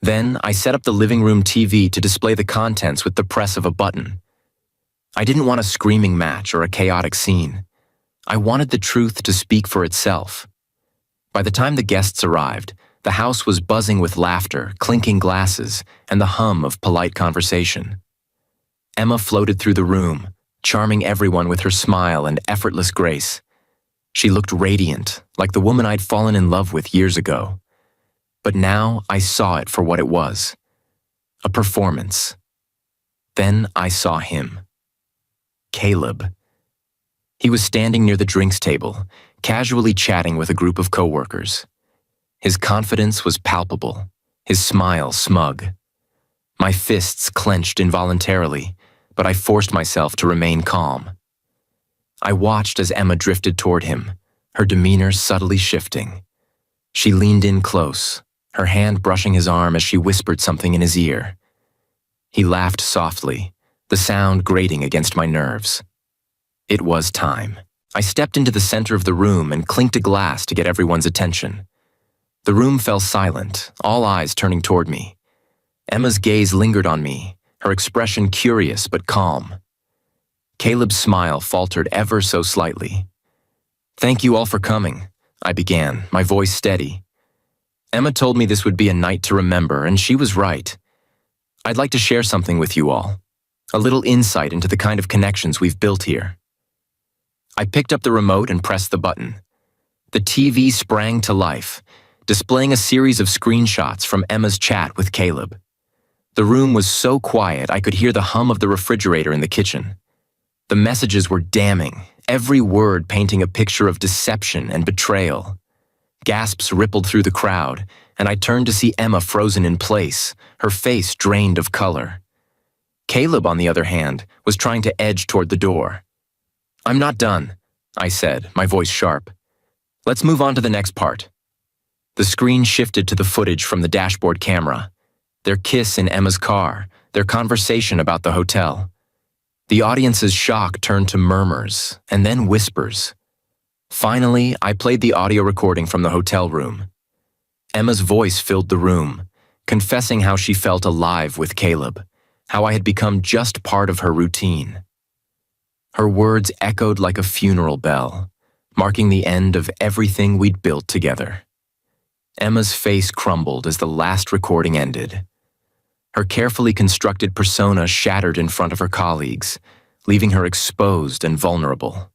Then I set up the living room TV to display the contents with the press of a button. I didn't want a screaming match or a chaotic scene. I wanted the truth to speak for itself. By the time the guests arrived, the house was buzzing with laughter, clinking glasses, and the hum of polite conversation. Emma floated through the room, charming everyone with her smile and effortless grace. She looked radiant, like the woman I'd fallen in love with years ago. But now I saw it for what it was. A performance. Then I saw him. Caleb. He was standing near the drinks table, casually chatting with a group of coworkers. His confidence was palpable, his smile smug. My fists clenched involuntarily, but I forced myself to remain calm. I watched as Emma drifted toward him, her demeanor subtly shifting. She leaned in close, her hand brushing his arm as she whispered something in his ear. He laughed softly, the sound grating against my nerves. It was time. I stepped into the center of the room and clinked a glass to get everyone's attention. The room fell silent, all eyes turning toward me. Emma's gaze lingered on me, her expression curious but calm. Caleb's smile faltered ever so slightly. "Thank you all for coming," I began, my voice steady. Emma told me this would be a night to remember, and she was right. I'd like to share something with you all, a little insight into the kind of connections we've built here. I picked up the remote and pressed the button. The TV sprang to life, displaying a series of screenshots from Emma's chat with Caleb. The room was so quiet I could hear the hum of the refrigerator in the kitchen. The messages were damning, every word painting a picture of deception and betrayal. Gasps rippled through the crowd, and I turned to see Emma frozen in place, her face drained of color. Caleb, on the other hand, was trying to edge toward the door. "I'm not done," I said, my voice sharp. "Let's move on to the next part." The screen shifted to the footage from the dashboard camera. Their kiss in Emma's car, their conversation about the hotel. The audience's shock turned to murmurs, and then whispers. Finally, I played the audio recording from the hotel room. Emma's voice filled the room, confessing how she felt alive with Caleb, how I had become just part of her routine. Her words echoed like a funeral bell, marking the end of everything we'd built together. Emma's face crumbled as the last recording ended. Her carefully constructed persona shattered in front of her colleagues, leaving her exposed and vulnerable.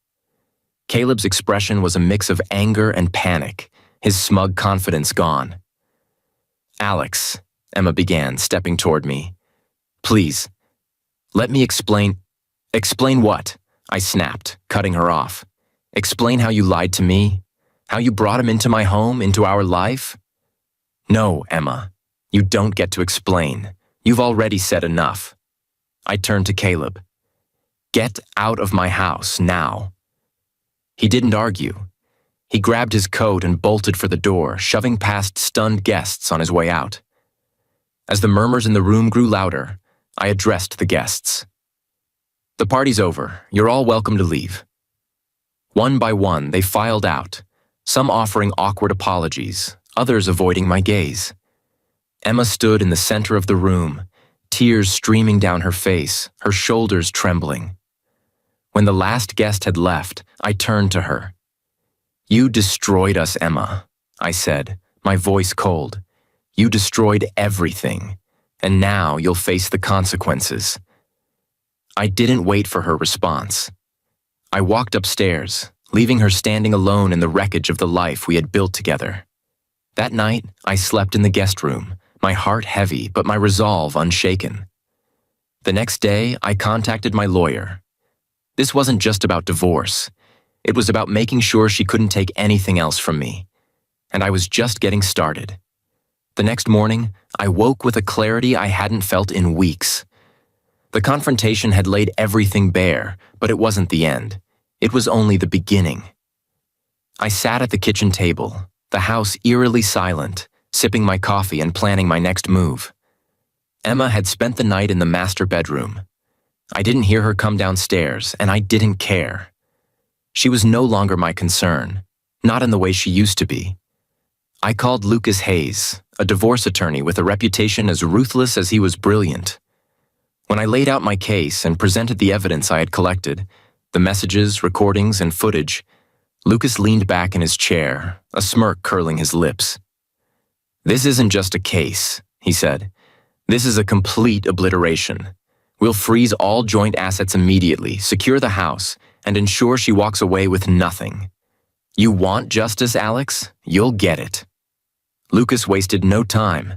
Caleb's expression was a mix of anger and panic, his smug confidence gone. "Alex," Emma began, stepping toward me. "Please, let me explain." "Explain what?" I snapped, cutting her off. "Explain how you lied to me? How you brought him into my home, into our life?" "No, Emma, you don't get to explain. You've already said enough." I turned to Caleb. "Get out of my house, now." He didn't argue. He grabbed his coat and bolted for the door, shoving past stunned guests on his way out. As the murmurs in the room grew louder, I addressed the guests. "The party's over. You're all welcome to leave." One by one, they filed out, some offering awkward apologies, others avoiding my gaze. Emma stood in the center of the room, tears streaming down her face, her shoulders trembling. When the last guest had left, I turned to her. "You destroyed us, Emma," I said, my voice cold. "You destroyed everything, and now you'll face the consequences." I didn't wait for her response. I walked upstairs, leaving her standing alone in the wreckage of the life we had built together. That night, I slept in the guest room, my heart heavy but my resolve unshaken. The next day, I contacted my lawyer. This wasn't just about divorce. It was about making sure she couldn't take anything else from me. And I was just getting started. The next morning, I woke with a clarity I hadn't felt in weeks. The confrontation had laid everything bare, but it wasn't the end. It was only the beginning. I sat at the kitchen table, the house eerily silent, sipping my coffee and planning my next move. Emma had spent the night in the master bedroom. I didn't hear her come downstairs, and I didn't care. She was no longer my concern, not in the way she used to be. I called Lucas Hayes, a divorce attorney with a reputation as ruthless as he was brilliant. When I laid out my case and presented the evidence I had collected, the messages, recordings, and footage, Lucas leaned back in his chair, a smirk curling his lips. "This isn't just a case," he said. "This is a complete obliteration. We'll freeze all joint assets immediately, secure the house, and ensure she walks away with nothing. You want justice, Alex? You'll get it." Lucas wasted no time.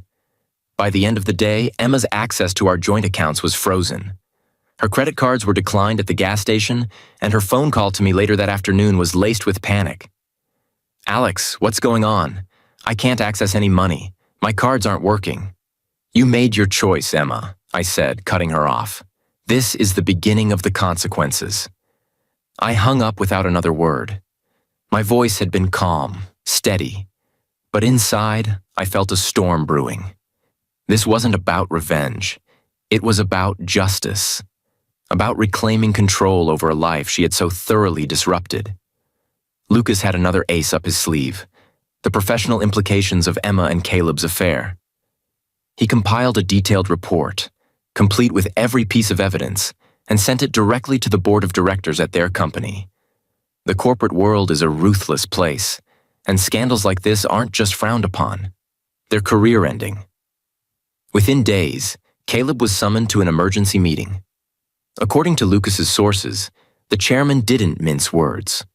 By the end of the day, Emma's access to our joint accounts was frozen. Her credit cards were declined at the gas station, and her phone call to me later that afternoon was laced with panic. "Alex, what's going on? I can't access any money. My cards aren't working." "You made your choice, Emma," I said, cutting her off. "This is the beginning of the consequences." I hung up without another word. My voice had been calm, steady, but inside, I felt a storm brewing. This wasn't about revenge. It was about justice, about reclaiming control over a life she had so thoroughly disrupted. Lucas had another ace up his sleeve, the professional implications of Emma and Caleb's affair. He compiled a detailed report, complete with every piece of evidence, and sent it directly to the board of directors at their company. The corporate world is a ruthless place, and scandals like this aren't just frowned upon. They're career-ending. Within days, Caleb was summoned to an emergency meeting. According to Lucas's sources, the chairman didn't mince words.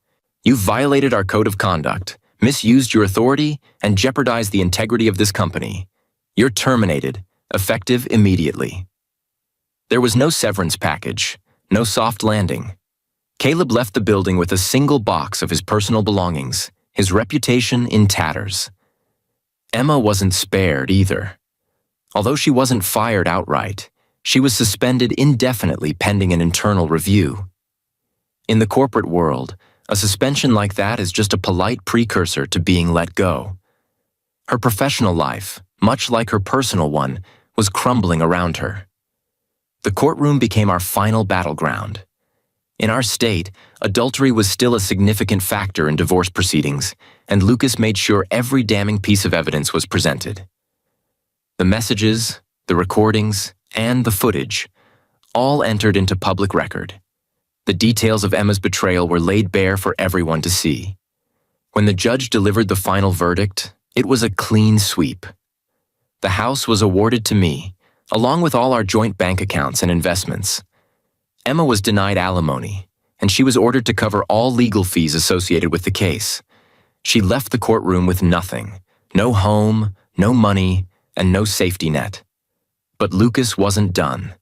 "You've violated our code of conduct, misused your authority, and jeopardized the integrity of this company. You're terminated, effective immediately." There was no severance package, no soft landing. Caleb left the building with a single box of his personal belongings, his reputation in tatters. Emma wasn't spared either. Although she wasn't fired outright, she was suspended indefinitely pending an internal review. In the corporate world, a suspension like that is just a polite precursor to being let go. Her professional life, much like her personal one, was crumbling around her. The courtroom became our final battleground. In our state, adultery was still a significant factor in divorce proceedings, and Lucas made sure every damning piece of evidence was presented. The messages, the recordings, and the footage all entered into public record. The details of Emma's betrayal were laid bare for everyone to see. When the judge delivered the final verdict, it was a clean sweep. The house was awarded to me, along with all our joint bank accounts and investments. Emma was denied alimony, and she was ordered to cover all legal fees associated with the case. She left the courtroom with nothing, no home, no money, and no safety net. But Lucas wasn't done.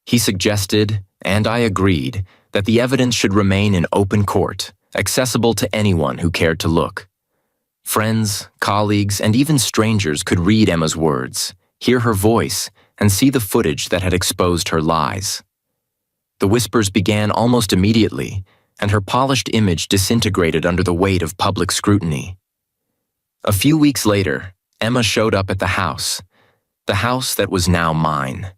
He suggested, and I agreed, that the evidence should remain in open court, accessible to anyone who cared to look. Friends, colleagues, and even strangers could read Emma's words, hear her voice, and see the footage that had exposed her lies. The whispers began almost immediately, and her polished image disintegrated under the weight of public scrutiny. A few weeks later, Emma showed up at the house that was now mine.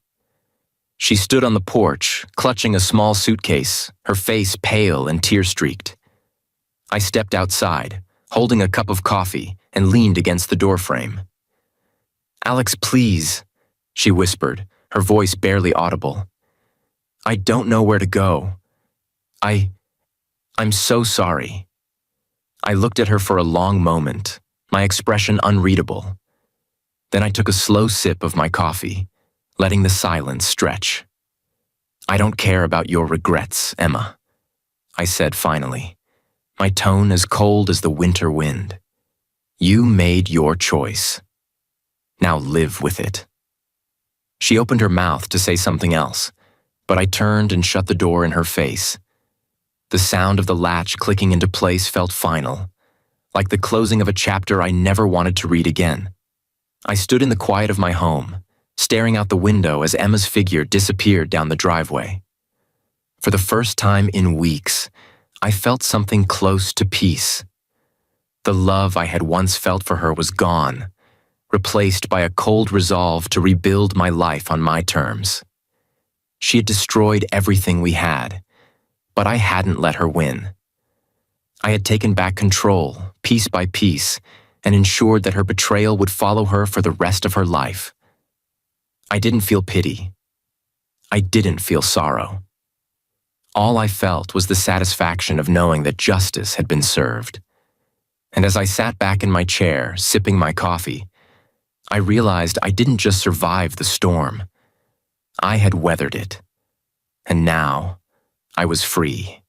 She stood on the porch, clutching a small suitcase, her face pale and tear-streaked. I stepped outside, holding a cup of coffee, and leaned against the doorframe. "Alex, please," she whispered, her voice barely audible. "I don't know where to go. I'm so sorry." I looked at her for a long moment, my expression unreadable. Then I took a slow sip of my coffee, letting the silence stretch. "I don't care about your regrets, Emma," I said finally, my tone as cold as the winter wind. "You made your choice. Now live with it." She opened her mouth to say something else, but I turned and shut the door in her face. The sound of the latch clicking into place felt final, like the closing of a chapter I never wanted to read again. I stood in the quiet of my home, staring out the window as Emma's figure disappeared down the driveway. For the first time in weeks, I felt something close to peace. The love I had once felt for her was gone, replaced by a cold resolve to rebuild my life on my terms. She had destroyed everything we had, but I hadn't let her win. I had taken back control, piece by piece, and ensured that her betrayal would follow her for the rest of her life. I didn't feel pity. I didn't feel sorrow. All I felt was the satisfaction of knowing that justice had been served. And as I sat back in my chair, sipping my coffee, I realized I didn't just survive the storm. I had weathered it. And now, I was free.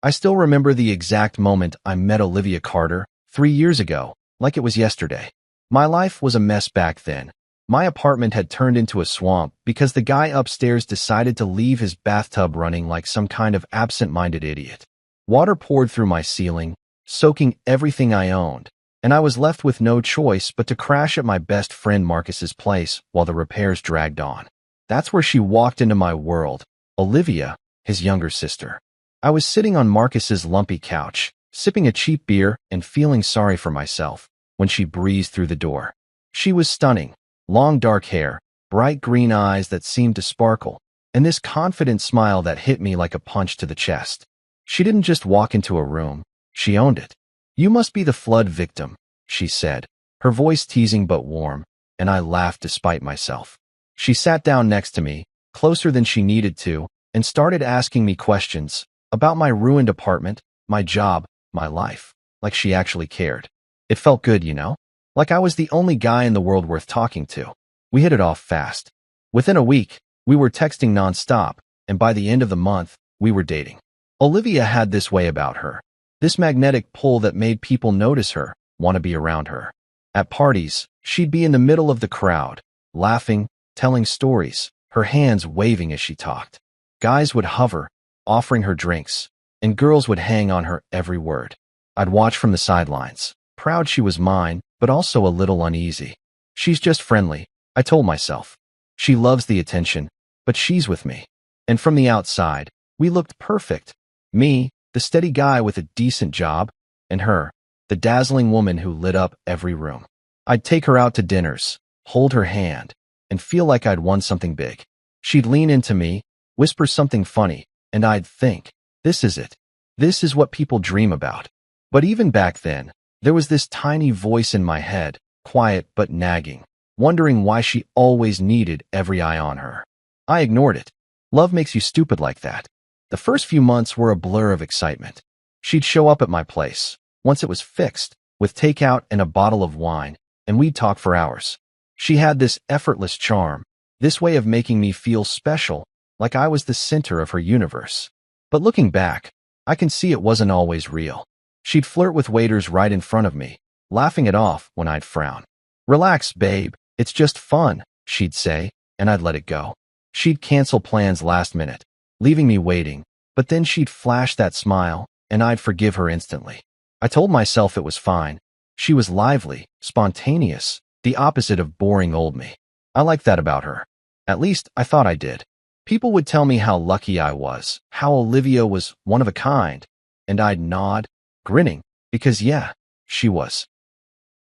I still remember the exact moment I met Olivia Carter 3 years ago, like it was yesterday. My life was a mess back then. My apartment had turned into a swamp because the guy upstairs decided to leave his bathtub running like some kind of absent-minded idiot. Water poured through my ceiling, soaking everything I owned, and I was left with no choice but to crash at my best friend Marcus's place while the repairs dragged on. That's where she walked into my world, Olivia, his younger sister. I was sitting on Marcus's lumpy couch, sipping a cheap beer and feeling sorry for myself, when she breezed through the door. She was stunning. Long dark hair, bright green eyes that seemed to sparkle, and this confident smile that hit me like a punch to the chest. She didn't just walk into a room, she owned it. "You must be the flood victim," she said, her voice teasing but warm, and I laughed despite myself. She sat down next to me, closer than she needed to, and started asking me questions about my ruined apartment, my job, my life, like she actually cared. It felt good, you know? Like I was the only guy in the world worth talking to. We hit it off fast. Within a week, we were texting nonstop, and by the end of the month, we were dating. Olivia had this way about her. This magnetic pull that made people notice her, want to be around her. At parties, she'd be in the middle of the crowd, laughing, telling stories, her hands waving as she talked. Guys would hover, offering her drinks, and girls would hang on her every word. I'd watch from the sidelines, proud she was mine, but also a little uneasy. She's just friendly, I told myself. She loves the attention, but she's with me. And from the outside, we looked perfect. Me, the steady guy with a decent job, and her, the dazzling woman who lit up every room. I'd take her out to dinners, hold her hand, and feel like I'd won something big. She'd lean into me, whisper something funny, and I'd think, this is it. This is what people dream about. But even back then, there was this tiny voice in my head, quiet but nagging, wondering why she always needed every eye on her. I ignored it. Love makes you stupid like that. The first few months were a blur of excitement. She'd show up at my place, once it was fixed, with takeout and a bottle of wine, and we'd talk for hours. She had this effortless charm, this way of making me feel special, like I was the center of her universe. But looking back, I can see it wasn't always real. She'd flirt with waiters right in front of me, laughing it off when I'd frown. "Relax, babe, it's just fun," she'd say, and I'd let it go. She'd cancel plans last minute, leaving me waiting, but then she'd flash that smile, and I'd forgive her instantly. I told myself it was fine. She was lively, spontaneous, the opposite of boring old me. I liked that about her. At least, I thought I did. People would tell me how lucky I was, how Olivia was one of a kind, and I'd nod, grinning, because yeah, she was.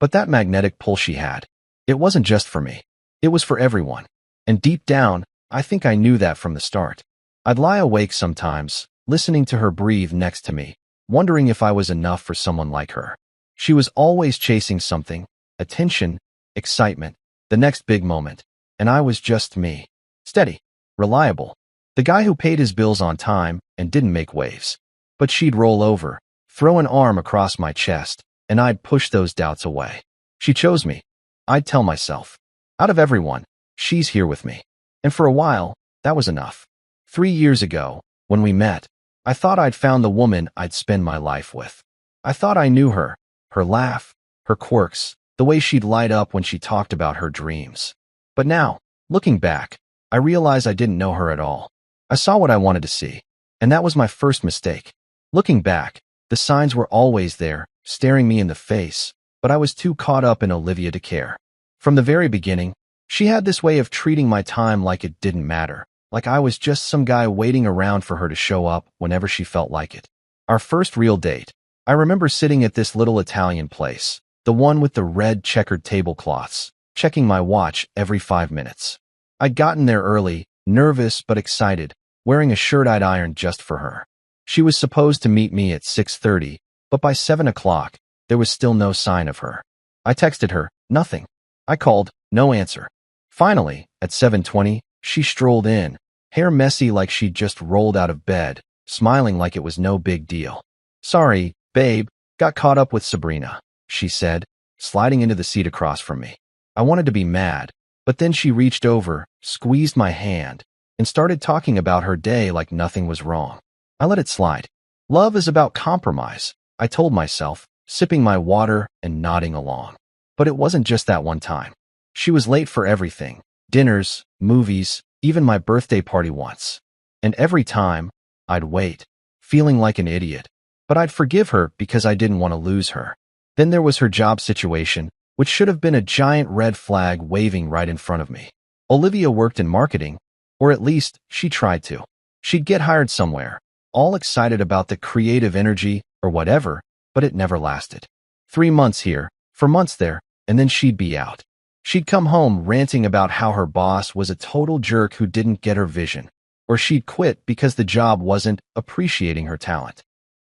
But that magnetic pull she had, it wasn't just for me. It was for everyone. And deep down, I think I knew that from the start. I'd lie awake sometimes, listening to her breathe next to me, wondering if I was enough for someone like her. She was always chasing something, attention, excitement, the next big moment, and I was just me. Steady, reliable, the guy who paid his bills on time and didn't make waves. But she'd roll over, throw an arm across my chest, and I'd push those doubts away. She chose me. I'd tell myself, out of everyone, she's here with me. And for a while, that was enough. 3 years ago, when we met, I thought I'd found the woman I'd spend my life with. I thought I knew her laugh, her quirks, the way she'd light up when she talked about her dreams. But now, looking back, I realize I didn't know her at all. I saw what I wanted to see, and that was my first mistake. Looking back, the signs were always there, staring me in the face, but I was too caught up in Olivia to care. From the very beginning, she had this way of treating my time like it didn't matter, like I was just some guy waiting around for her to show up whenever she felt like it. Our first real date, I remember sitting at this little Italian place, the one with the red checkered tablecloths, checking my watch every 5 minutes. I'd gotten there early, nervous but excited, wearing a shirt I'd ironed just for her. She was supposed to meet me at 6:30, but by 7 o'clock, There was still no sign of her. I texted her, nothing. I called, no answer. Finally, at 7:20, she strolled in, hair messy like she'd just rolled out of bed, smiling like it was no big deal. Sorry, babe, got caught up with Sabrina, she said, sliding into the seat across from me. I wanted to be mad, but then she reached over, squeezed my hand, and started talking about her day like nothing was wrong. I let it slide. Love is about compromise, I told myself, sipping my water and nodding along. But it wasn't just that one time. She was late for everything. Dinners, movies, even my birthday party once. And every time, I'd wait, feeling like an idiot. But I'd forgive her because I didn't want to lose her. Then there was her job situation, which should have been a giant red flag waving right in front of me. Olivia worked in marketing, or at least she tried to. She'd get hired somewhere, all excited about the creative energy or whatever, but it never lasted. 3 months here, 4 months there, and then she'd be out. She'd come home ranting about how her boss was a total jerk who didn't get her vision, or she'd quit because the job wasn't appreciating her talent.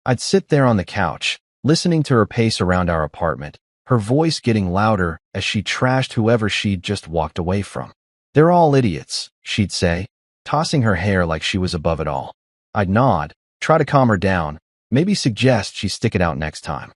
I'd sit there on the couch, listening to her pace around our apartment, her voice getting louder as she trashed whoever she'd just walked away from. They're all idiots, she'd say, tossing her hair like she was above it all. I'd nod, try to calm her down, maybe suggest she stick it out next time.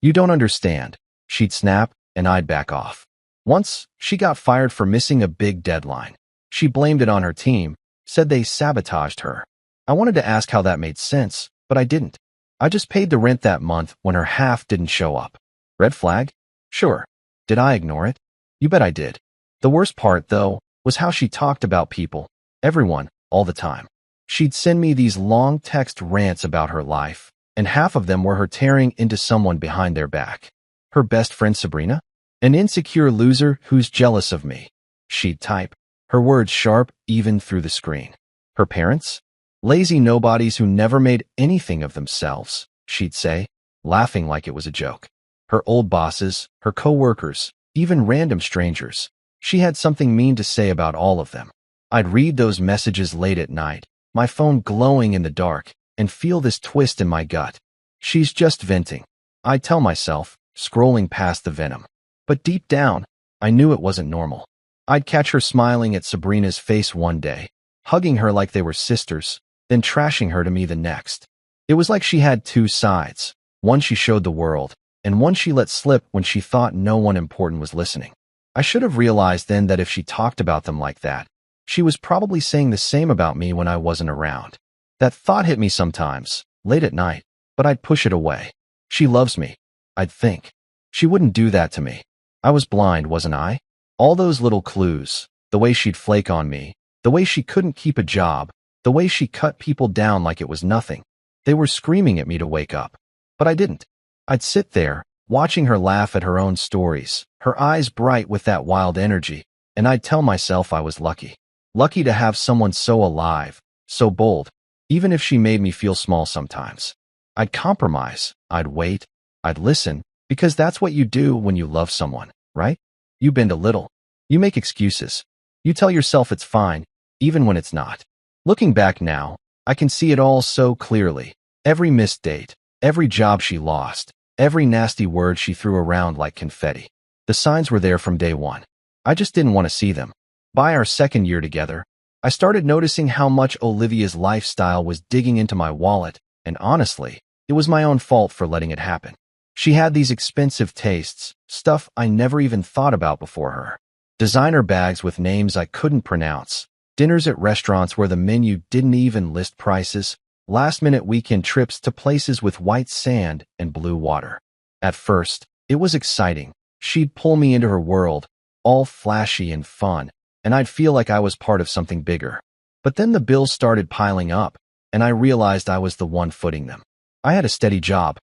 You don't understand, she'd snap, and I'd back off. Once, she got fired for missing a big deadline. She blamed it on her team, said they sabotaged her. I wanted to ask how that made sense, but I didn't. I just paid the rent that month when her half didn't show up. Red flag? Sure. Did I ignore it? You bet I did. The worst part, though, was how she talked about people, everyone, all the time. She'd send me these long text rants about her life, and half of them were her tearing into someone behind their back. Her best friend Sabrina? An insecure loser who's jealous of me. She'd type, her words sharp even through the screen. Her parents? Lazy nobodies who never made anything of themselves, she'd say, laughing like it was a joke. Her old bosses, her co-workers, even random strangers. She had something mean to say about all of them. I'd read those messages late at night, my phone glowing in the dark, and feel this twist in my gut. She's just venting, I'd tell myself, scrolling past the venom. But deep down, I knew it wasn't normal. I'd catch her smiling at Sabrina's face one day, hugging her like they were sisters, then trashing her to me the next. It was like she had two sides, one she showed the world, and one she let slip when she thought no one important was listening. I should have realized then that if she talked about them like that, she was probably saying the same about me when I wasn't around. That thought hit me sometimes, late at night, but I'd push it away. She loves me, I'd think. She wouldn't do that to me. I was blind, wasn't I? All those little clues, the way she'd flake on me, the way she couldn't keep a job, the way she cut people down like it was nothing. They were screaming at me to wake up. But I didn't. I'd sit there, watching her laugh at her own stories, her eyes bright with that wild energy, and I'd tell myself I was lucky. Lucky to have someone so alive, so bold, even if she made me feel small sometimes. I'd compromise, I'd wait, I'd listen, because that's what you do when you love someone, right? You bend a little. You make excuses. You tell yourself it's fine, even when it's not. Looking back now, I can see it all so clearly. Every missed date, every job she lost, every nasty word she threw around like confetti. The signs were there from day one. I just didn't want to see them. By our second year together, I started noticing how much Olivia's lifestyle was digging into my wallet, and honestly, it was my own fault for letting it happen. She had these expensive tastes, stuff I never even thought about before her. Designer bags with names I couldn't pronounce, dinners at restaurants where the menu didn't even list prices, last-minute weekend trips to places with white sand and blue water. At first, it was exciting. She'd pull me into her world, all flashy and fun, and I'd feel like I was part of something bigger. But then the bills started piling up, and I realized I was the one footing them. I had a steady job.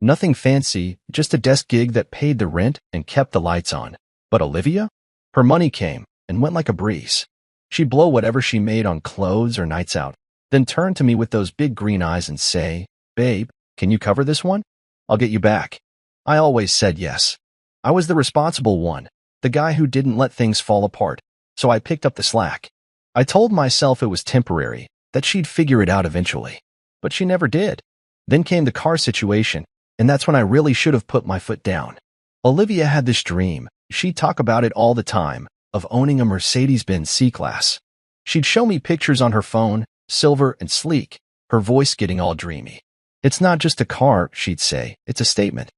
Nothing fancy, just a desk gig that paid the rent and kept the lights on. But Olivia? Her money came and went like a breeze. She'd blow whatever she made on clothes or nights out, then turn to me with those big green eyes and say, "Babe, can you cover this one? I'll get you back." I always said yes. I was the responsible one, the guy who didn't let things fall apart, so I picked up the slack. I told myself it was temporary, that she'd figure it out eventually. But she never did. Then came the car situation, And that's when I really should have put my foot down. Olivia had this dream, she'd talk about it all the time, of owning a Mercedes-Benz C-Class. She'd show me pictures on her phone, silver and sleek, her voice getting all dreamy. It's not just a car, she'd say, it's a statement.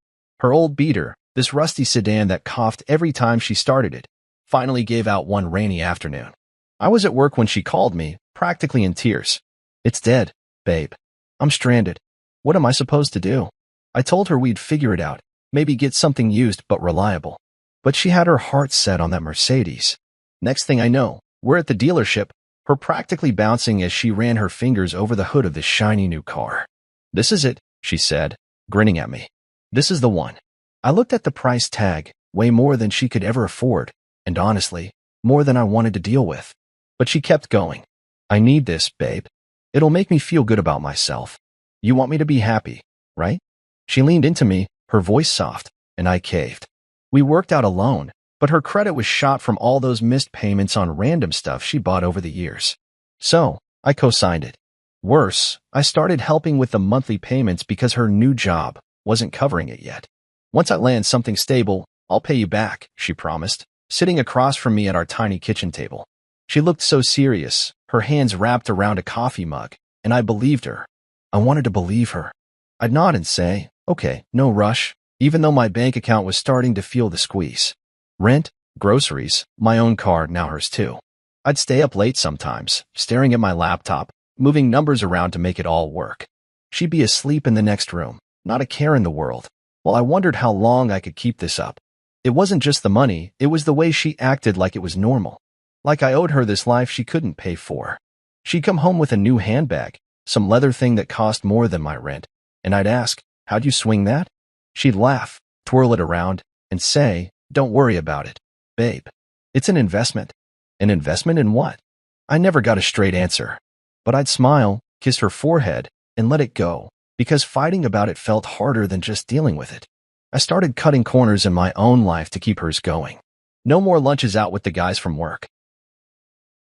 Her old beater, this rusty sedan that coughed every time she started it, finally gave out one rainy afternoon. I was at work when she called me, practically in tears. It's dead, babe. I'm stranded. What am I supposed to do? I told her we'd figure it out, maybe get something used but reliable. But she had her heart set on that Mercedes. Next thing I know, we're at the dealership, her practically bouncing as she ran her fingers over the hood of this shiny new car. This is it, she said, grinning at me. This is the one. I looked at the price tag, way more than she could ever afford, and honestly, more than I wanted to deal with. But she kept going. I need this, babe. It'll make me feel good about myself. You want me to be happy, right? She leaned into me, her voice soft, and I caved. We worked out a loan, but her credit was shot from all those missed payments on random stuff she bought over the years. So, I co-signed it. Worse, I started helping with the monthly payments because her new job wasn't covering it yet. Once I land something stable, I'll pay you back, she promised, sitting across from me at our tiny kitchen table. She looked so serious, her hands wrapped around a coffee mug, and I believed her. I wanted to believe her. I'd nod and say, okay, no rush, even though my bank account was starting to feel the squeeze. Rent, groceries, my own car, now hers too. I'd stay up late sometimes, staring at my laptop, moving numbers around to make it all work. She'd be asleep in the next room, not a care in the world. Well, I wondered how long I could keep this up. It wasn't just the money, it was the way she acted like it was normal. Like I owed her this life she couldn't pay for. She'd come home with a new handbag, some leather thing that cost more than my rent, and I'd ask, how'd you swing that? She'd laugh, twirl it around, and say, don't worry about it, babe. It's an investment. An investment in what? I never got a straight answer. But I'd smile, kiss her forehead, and let it go, because fighting about it felt harder than just dealing with it. I started cutting corners in my own life to keep hers going. No more lunches out with the guys from work.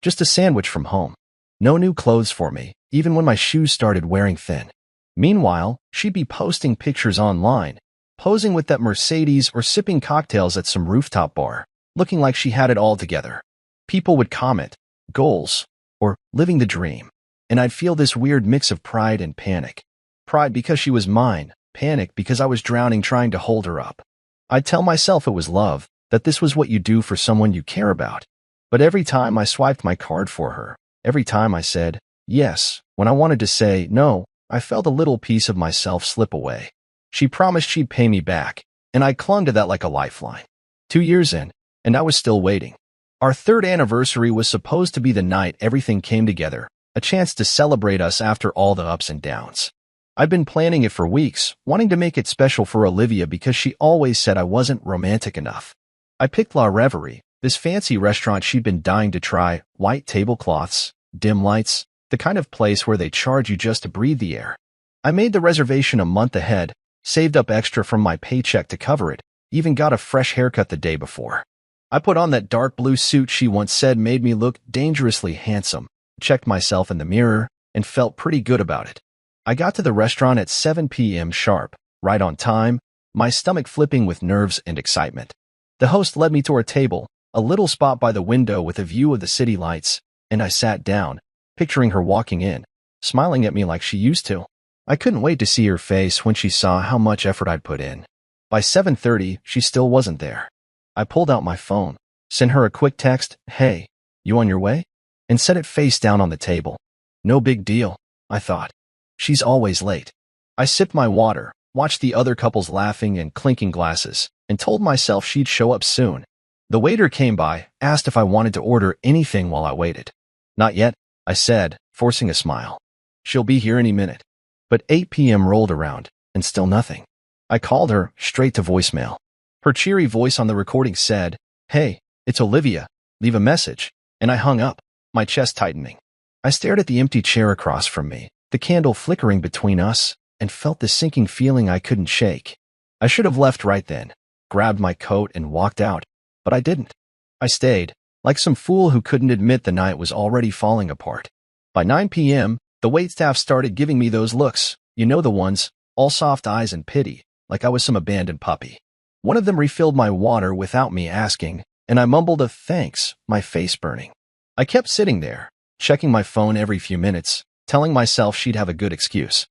Just a sandwich from home. No new clothes for me, even when my shoes started wearing thin. Meanwhile, she'd be posting pictures online, posing with that Mercedes or sipping cocktails at some rooftop bar, looking like she had it all together. People would comment, goals, or living the dream, and I'd feel this weird mix of pride and panic. Pride because she was mine, panic because I was drowning trying to hold her up. I'd tell myself it was love, that this was what you do for someone you care about. But every time I swiped my card for her, every time I said yes, when I wanted to say no, I felt a little piece of myself slip away. She promised she'd pay me back, and I clung to that like a lifeline. 2 years in, and I was still waiting. Our third anniversary was supposed to be the night everything came together, a chance to celebrate us after all the ups and downs. I'd been planning it for weeks, wanting to make it special for Olivia because she always said I wasn't romantic enough. I picked La Reverie, this fancy restaurant she'd been dying to try, white tablecloths, dim lights, the kind of place where they charge you just to breathe the air. I made the reservation a month ahead, saved up extra from my paycheck to cover it, even got a fresh haircut the day before. I put on that dark blue suit she once said made me look dangerously handsome, checked myself in the mirror, and felt pretty good about it. I got to the restaurant at 7 p.m. sharp, right on time, my stomach flipping with nerves and excitement. The host led me to our table, a little spot by the window with a view of the city lights, and I sat down, picturing her walking in, smiling at me like she used to. I couldn't wait to see her face when she saw how much effort I'd put in. By 7:30, she still wasn't there. I pulled out my phone, sent her a quick text, hey, you on your way? And set it face down on the table. No big deal, I thought. She's always late. I sipped my water, watched the other couples laughing and clinking glasses, and told myself she'd show up soon. The waiter came by, asked if I wanted to order anything while I waited. Not yet, I said, forcing a smile. She'll be here any minute. But 8 p.m. rolled around, and still nothing. I called her, straight to voicemail. Her cheery voice on the recording said, hey, it's Olivia, leave a message, and I hung up, my chest tightening. I stared at the empty chair across from me, the candle flickering between us, and felt the sinking feeling I couldn't shake. I should have left right then, grabbed my coat and walked out, but I didn't. I stayed, like some fool who couldn't admit the night was already falling apart. By 9 p.m., the waitstaff started giving me those looks, you know the ones, all soft eyes and pity, like I was some abandoned puppy. One of them refilled my water without me asking, and I mumbled a thanks, my face burning. I kept sitting there, checking my phone every few minutes, telling myself she'd have a good excuse.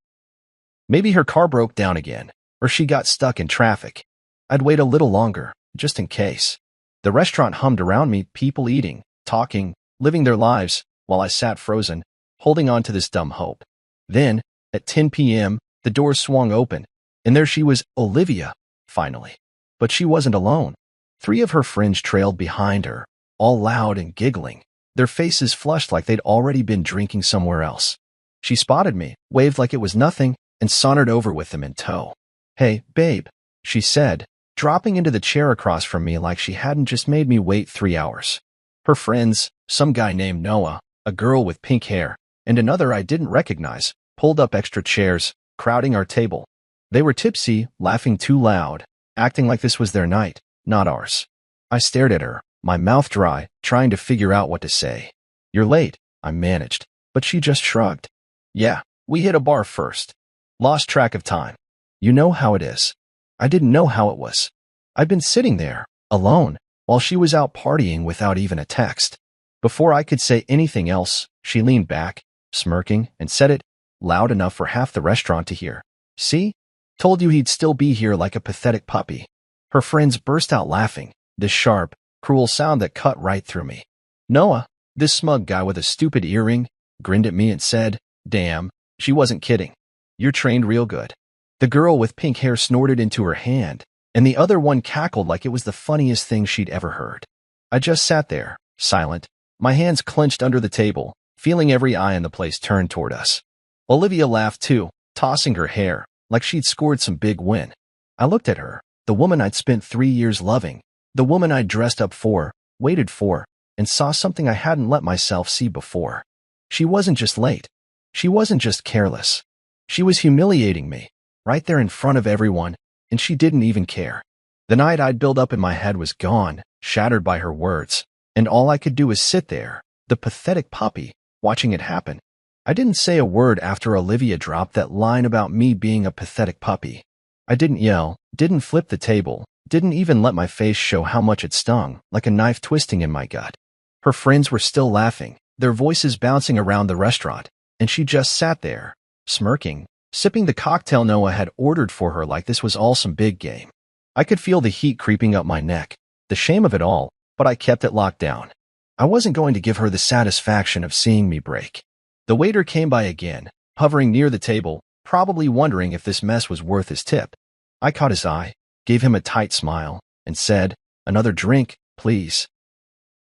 Maybe her car broke down again, or she got stuck in traffic. I'd wait a little longer, just in case. The restaurant hummed around me, people eating, talking, living their lives, while I sat frozen, holding on to this dumb hope. Then, at 10 p.m., the doors swung open, and there she was, Olivia, finally. But she wasn't alone. 3 of her friends trailed behind her, all loud and giggling, their faces flushed like they'd already been drinking somewhere else. She spotted me, waved like it was nothing, and sauntered over with them in tow. "Hey, babe," she said, dropping into the chair across from me like she hadn't just made me wait 3 hours. Her friends, some guy named Noah, a girl with pink hair, and another I didn't recognize, pulled up extra chairs, crowding our table. They were tipsy, laughing too loud, acting like this was their night, not ours. I stared at her, my mouth dry, trying to figure out what to say. "You're late," I managed, but she just shrugged. "Yeah, we hit a bar first. Lost track of time. You know how it is." I didn't know how it was. I'd been sitting there, alone, while she was out partying without even a text. Before I could say anything else, she leaned back, smirking, and said it, loud enough for half the restaurant to hear. "See? Told you he'd still be here like a pathetic puppy." Her friends burst out laughing, this sharp, cruel sound that cut right through me. Noah, this smug guy with a stupid earring, grinned at me and said, "Damn, she wasn't kidding. You're trained real good." The girl with pink hair snorted into her hand, and the other one cackled like it was the funniest thing she'd ever heard. I just sat there, silent, my hands clenched under the table, feeling every eye in the place turned toward us. Olivia laughed too, tossing her hair, like she'd scored some big win. I looked at her, the woman I'd spent 3 years loving, the woman I'd dressed up for, waited for, and saw something I hadn't let myself see before. She wasn't just late. She wasn't just careless. She was humiliating me, right there in front of everyone, and she didn't even care. The night I'd built up in my head was gone, shattered by her words, and all I could do was sit there, the pathetic puppy, watching it happen. I didn't say a word after Olivia dropped that line about me being a pathetic puppy. I didn't yell, didn't flip the table, didn't even let my face show how much it stung, like a knife twisting in my gut. Her friends were still laughing, their voices bouncing around the restaurant, and she just sat there, smirking, sipping the cocktail Noah had ordered for her like this was all some big game. I could feel the heat creeping up my neck, the shame of it all, but I kept it locked down. I wasn't going to give her the satisfaction of seeing me break. The waiter came by again, hovering near the table, probably wondering if this mess was worth his tip. I caught his eye, gave him a tight smile, and said, "Another drink, please."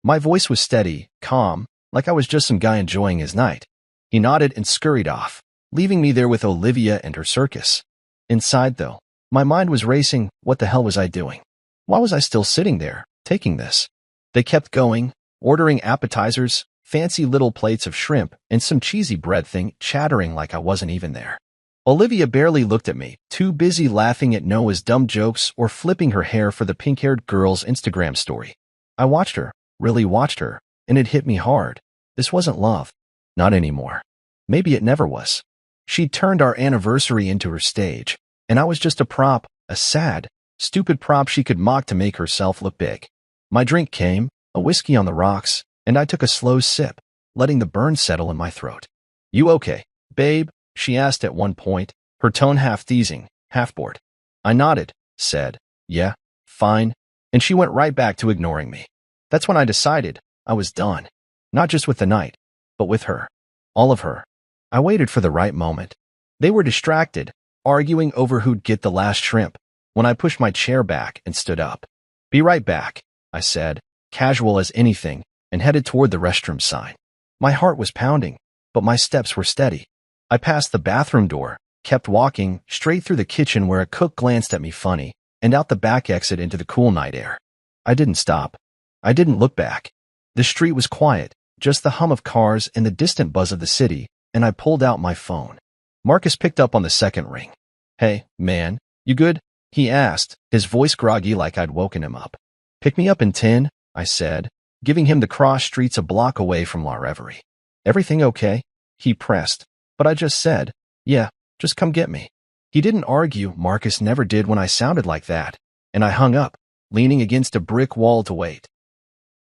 My voice was steady, calm, like I was just some guy enjoying his night. He nodded and scurried off, leaving me there with Olivia and her circus. Inside, though, my mind was racing. What the hell was I doing? Why was I still sitting there, taking this? They kept going, ordering appetizers, fancy little plates of shrimp, and some cheesy bread thing, chattering like I wasn't even there. Olivia barely looked at me, too busy laughing at Noah's dumb jokes or flipping her hair for the pink-haired girl's Instagram story. I watched her, really watched her, and it hit me hard. This wasn't love. Not anymore. Maybe it never was. She'd turned our anniversary into her stage, and I was just a prop, a sad, stupid prop she could mock to make herself look big. My drink came, a whiskey on the rocks, and I took a slow sip, letting the burn settle in my throat. "You okay, babe?" she asked at one point, her tone half teasing, half bored. I nodded, said, "Yeah, fine," and she went right back to ignoring me. That's when I decided I was done. Not just with the night, but with her. All of her. I waited for the right moment. They were distracted, arguing over who'd get the last shrimp, when I pushed my chair back and stood up. "Be right back," I said, casual as anything, and headed toward the restroom sign. My heart was pounding, but my steps were steady. I passed the bathroom door, kept walking, straight through the kitchen where a cook glanced at me funny, and out the back exit into the cool night air. I didn't stop. I didn't look back. The street was quiet, just the hum of cars and the distant buzz of the city, and I pulled out my phone. Marcus picked up on the second ring. "Hey, man, you good?" he asked, his voice groggy like I'd woken him up. "Pick me up in 10, I said, giving him the cross streets a block away from La Reverie. "Everything okay?" he pressed, but I just said, "Yeah, just come get me." He didn't argue, Marcus never did when I sounded like that, and I hung up, leaning against a brick wall to wait.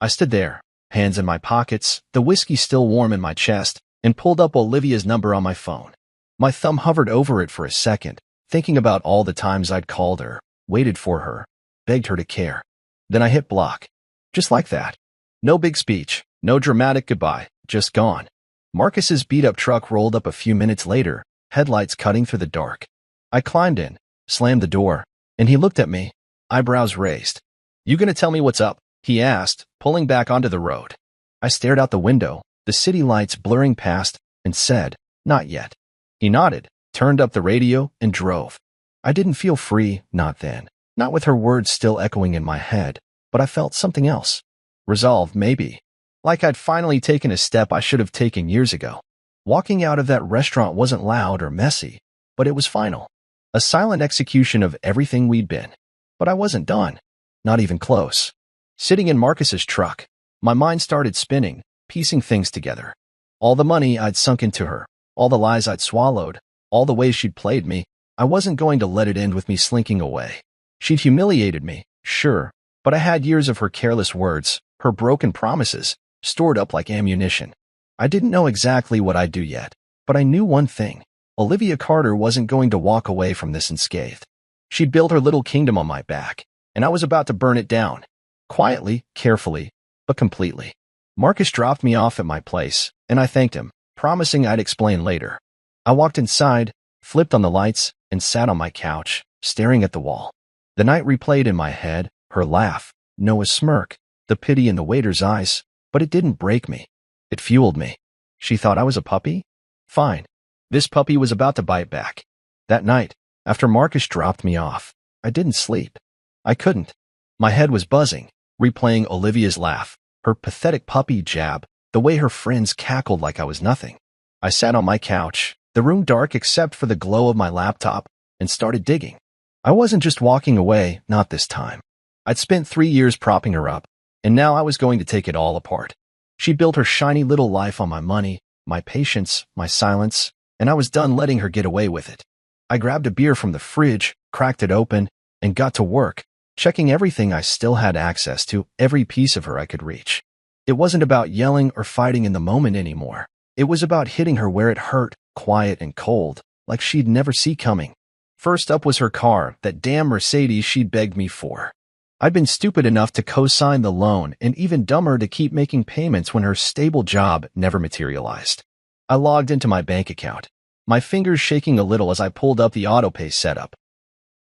I stood there, hands in my pockets, the whiskey still warm in my chest, and pulled up Olivia's number on my phone. My thumb hovered over it for a second, thinking about all the times I'd called her, waited for her, begged her to care. Then I hit block. Just like that. No big speech, no dramatic goodbye, just gone. Marcus's beat-up truck rolled up a few minutes later, headlights cutting through the dark. I climbed in, slammed the door, and he looked at me, eyebrows raised. "You gonna tell me what's up?" he asked, pulling back onto the road. I stared out the window, the city lights blurring past, and said, "Not yet." He nodded, turned up the radio, and drove. I didn't feel free, not then. Not with her words still echoing in my head, but I felt something else. Resolve, maybe. Like I'd finally taken a step I should have taken years ago. Walking out of that restaurant wasn't loud or messy, but it was final. A silent execution of everything we'd been. But I wasn't done. Not even close. Sitting in Marcus's truck, my mind started spinning, piecing things together. All the money I'd sunk into her, all the lies I'd swallowed, all the ways she'd played me, I wasn't going to let it end with me slinking away. She'd humiliated me, sure, but I had years of her careless words, her broken promises, stored up like ammunition. I didn't know exactly what I'd do yet, but I knew one thing. Olivia Carter wasn't going to walk away from this unscathed. She'd built her little kingdom on my back, and I was about to burn it down. Quietly, carefully, but completely. Marcus dropped me off at my place, and I thanked him, promising I'd explain later. I walked inside, flipped on the lights, and sat on my couch, staring at the wall. The night replayed in my head, her laugh, Noah's smirk, the pity in the waiter's eyes, but it didn't break me. It fueled me. She thought I was a puppy? Fine. This puppy was about to bite back. That night, after Marcus dropped me off, I didn't sleep. I couldn't. My head was buzzing, replaying Olivia's laugh, her pathetic puppy jab, the way her friends cackled like I was nothing. I sat on my couch, the room dark except for the glow of my laptop, and started digging. I wasn't just walking away, not this time. I'd spent 3 years propping her up, and now I was going to take it all apart. She built her shiny little life on my money, my patience, my silence, and I was done letting her get away with it. I grabbed a beer from the fridge, cracked it open, and got to work, checking everything I still had access to, every piece of her I could reach. It wasn't about yelling or fighting in the moment anymore. It was about hitting her where it hurt, quiet and cold, like she'd never see coming. First up was her car, that damn Mercedes she'd begged me for. I'd been stupid enough to co-sign the loan and even dumber to keep making payments when her stable job never materialized. I logged into my bank account, my fingers shaking a little as I pulled up the autopay setup.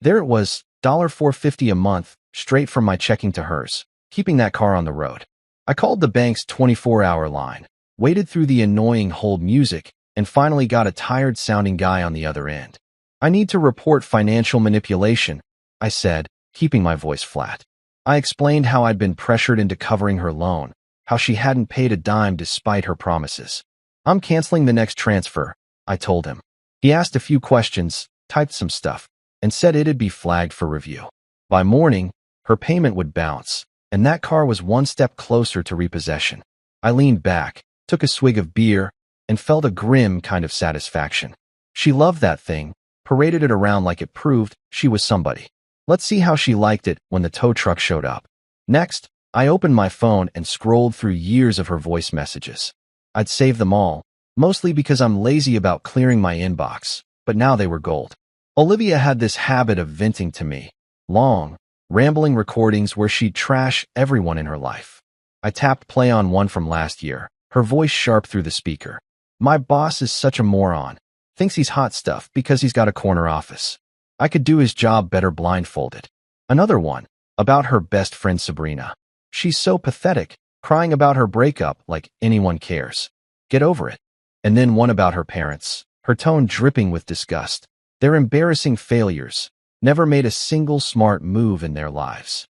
There it was, $4.50 a month, straight from my checking to hers, keeping that car on the road. I called the bank's 24-hour line, waited through the annoying hold music, and finally got a tired-sounding guy on the other end. "I need to report financial manipulation," I said, keeping my voice flat. I explained how I'd been pressured into covering her loan, how she hadn't paid a dime despite her promises. "I'm canceling the next transfer," I told him. He asked a few questions, typed some stuff, and said it'd be flagged for review. By morning, her payment would bounce, and that car was one step closer to repossession. I leaned back, took a swig of beer, and felt a grim kind of satisfaction. She loved that thing, paraded it around like it proved she was somebody. Let's see how she liked it when the tow truck showed up. Next, I opened my phone and scrolled through years of her voice messages. I'd saved them all, mostly because I'm lazy about clearing my inbox, but now they were gold. Olivia had this habit of venting to me, long, rambling recordings where she'd trash everyone in her life. I tapped play on one from last year, her voice sharp through the speaker. "My boss is such a moron. Thinks he's hot stuff because he's got a corner office. I could do his job better blindfolded." Another one, about her best friend Sabrina. "She's so pathetic, crying about her breakup like anyone cares. Get over it." And then one about her parents, her tone dripping with disgust. They're embarrassing failures, never made a single smart move in their lives.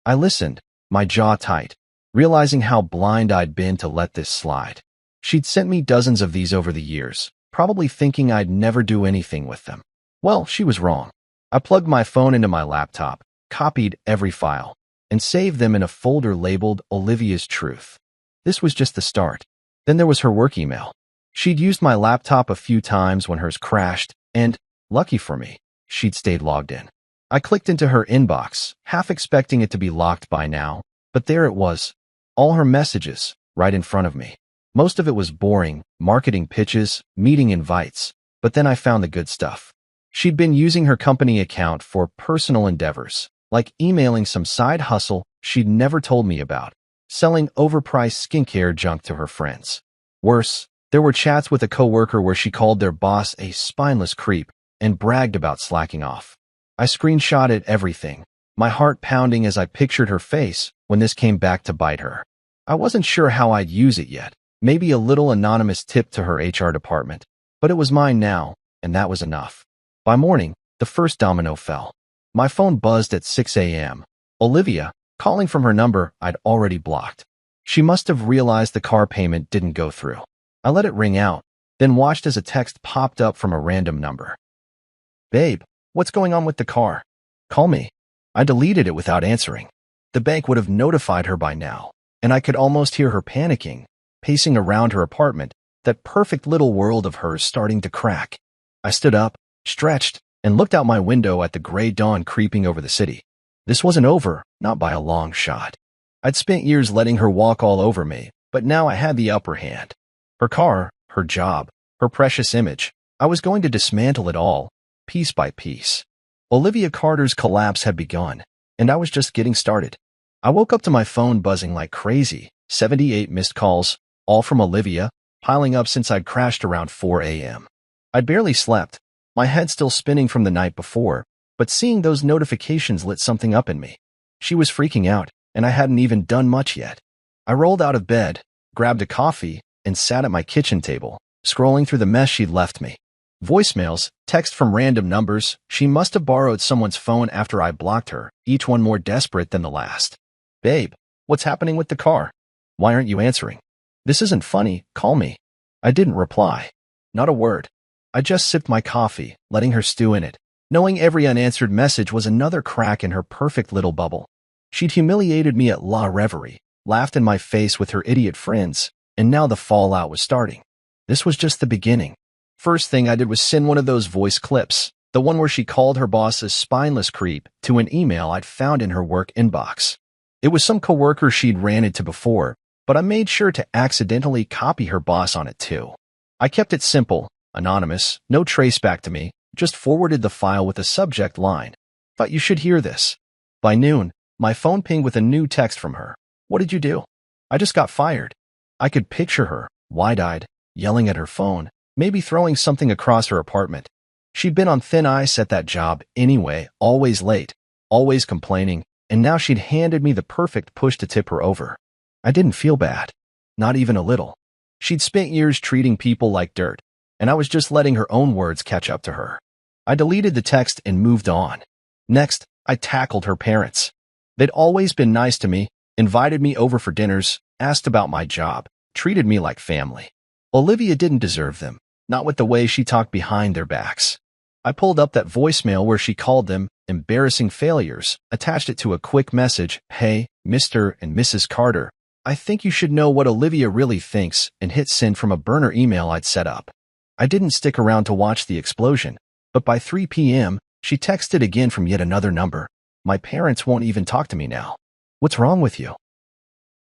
I listened, my jaw tight, realizing how blind I'd been to let this slide. She'd sent me dozens of these over the years, probably thinking I'd never do anything with them. Well, she was wrong. I plugged my phone into my laptop, copied every file, and saved them in a folder labeled Olivia's Truth. This was just the start. Then there was her work email. She'd used my laptop a few times when hers crashed, and, lucky for me, she'd stayed logged in. I clicked into her inbox, half expecting it to be locked by now, but there it was. All her messages, right in front of me. Most of it was boring, marketing pitches, meeting invites, but then I found the good stuff. She'd been using her company account for personal endeavors, like emailing some side hustle she'd never told me about, selling overpriced skincare junk to her friends. Worse, there were chats with a coworker where she called their boss a spineless creep and bragged about slacking off. I screenshotted everything, my heart pounding as I pictured her face when this came back to bite her. I wasn't sure how I'd use it yet, maybe a little anonymous tip to her HR department, but it was mine now, and that was enough. By morning, the first domino fell. My phone buzzed at 6 a.m. Olivia, calling from her number I'd already blocked. She must have realized the car payment didn't go through. I let it ring out, then watched as a text popped up from a random number. "Babe, what's going on with the car? Call me." I deleted it without answering. The bank would have notified her by now, and I could almost hear her panicking, pacing around her apartment, that perfect little world of hers starting to crack. I stood up, stretched, and looked out my window at the gray dawn creeping over the city. This wasn't over, not by a long shot. I'd spent years letting her walk all over me, but now I had the upper hand. Her car, her job, her precious image. I was going to dismantle it all, piece by piece. Olivia Carter's collapse had begun, and I was just getting started. I woke up to my phone buzzing like crazy, 78 missed calls, all from Olivia, piling up since I'd crashed around 4 a.m. I'd barely slept, my head still spinning from the night before, but seeing those notifications lit something up in me. She was freaking out, and I hadn't even done much yet. I rolled out of bed, grabbed a coffee, and sat at my kitchen table, scrolling through the mess she'd left me. Voicemails, text from random numbers. She must have borrowed someone's phone after I blocked her, each one more desperate than the last. "Babe, what's happening with the car? Why aren't you answering? This isn't funny, call me." I didn't reply. Not a word. I just sipped my coffee, letting her stew in it, knowing every unanswered message was another crack in her perfect little bubble. She'd humiliated me at La Reverie, laughed in my face with her idiot friends, and now the fallout was starting. This was just the beginning. First thing I did was send one of those voice clips, the one where she called her boss a spineless creep, to an email I'd found in her work inbox. It was some coworker she'd ran into before, but I made sure to accidentally copy her boss on it too. I kept it simple, anonymous, no trace back to me, just forwarded the file with a subject line. "Thought you should hear this." By noon, my phone pinged with a new text from her. "What did you do?" "I just got fired." I could picture her, wide-eyed, yelling at her phone, maybe throwing something across her apartment. She'd been on thin ice at that job anyway, always late, always complaining, and now she'd handed me the perfect push to tip her over. I didn't feel bad. Not even a little. She'd spent years treating people like dirt, and I was just letting her own words catch up to her. I deleted the text and moved on. Next, I tackled her parents. They'd always been nice to me, invited me over for dinners, asked about my job, treated me like family. Olivia didn't deserve them, not with the way she talked behind their backs. I pulled up that voicemail where she called them embarrassing failures, attached it to a quick message, "Hey, Mr. and Mrs. Carter, I think you should know what Olivia really thinks," and hit send from a burner email I'd set up. I didn't stick around to watch the explosion, but by 3 p.m., she texted again from yet another number. "My parents won't even talk to me now. What's wrong with you?"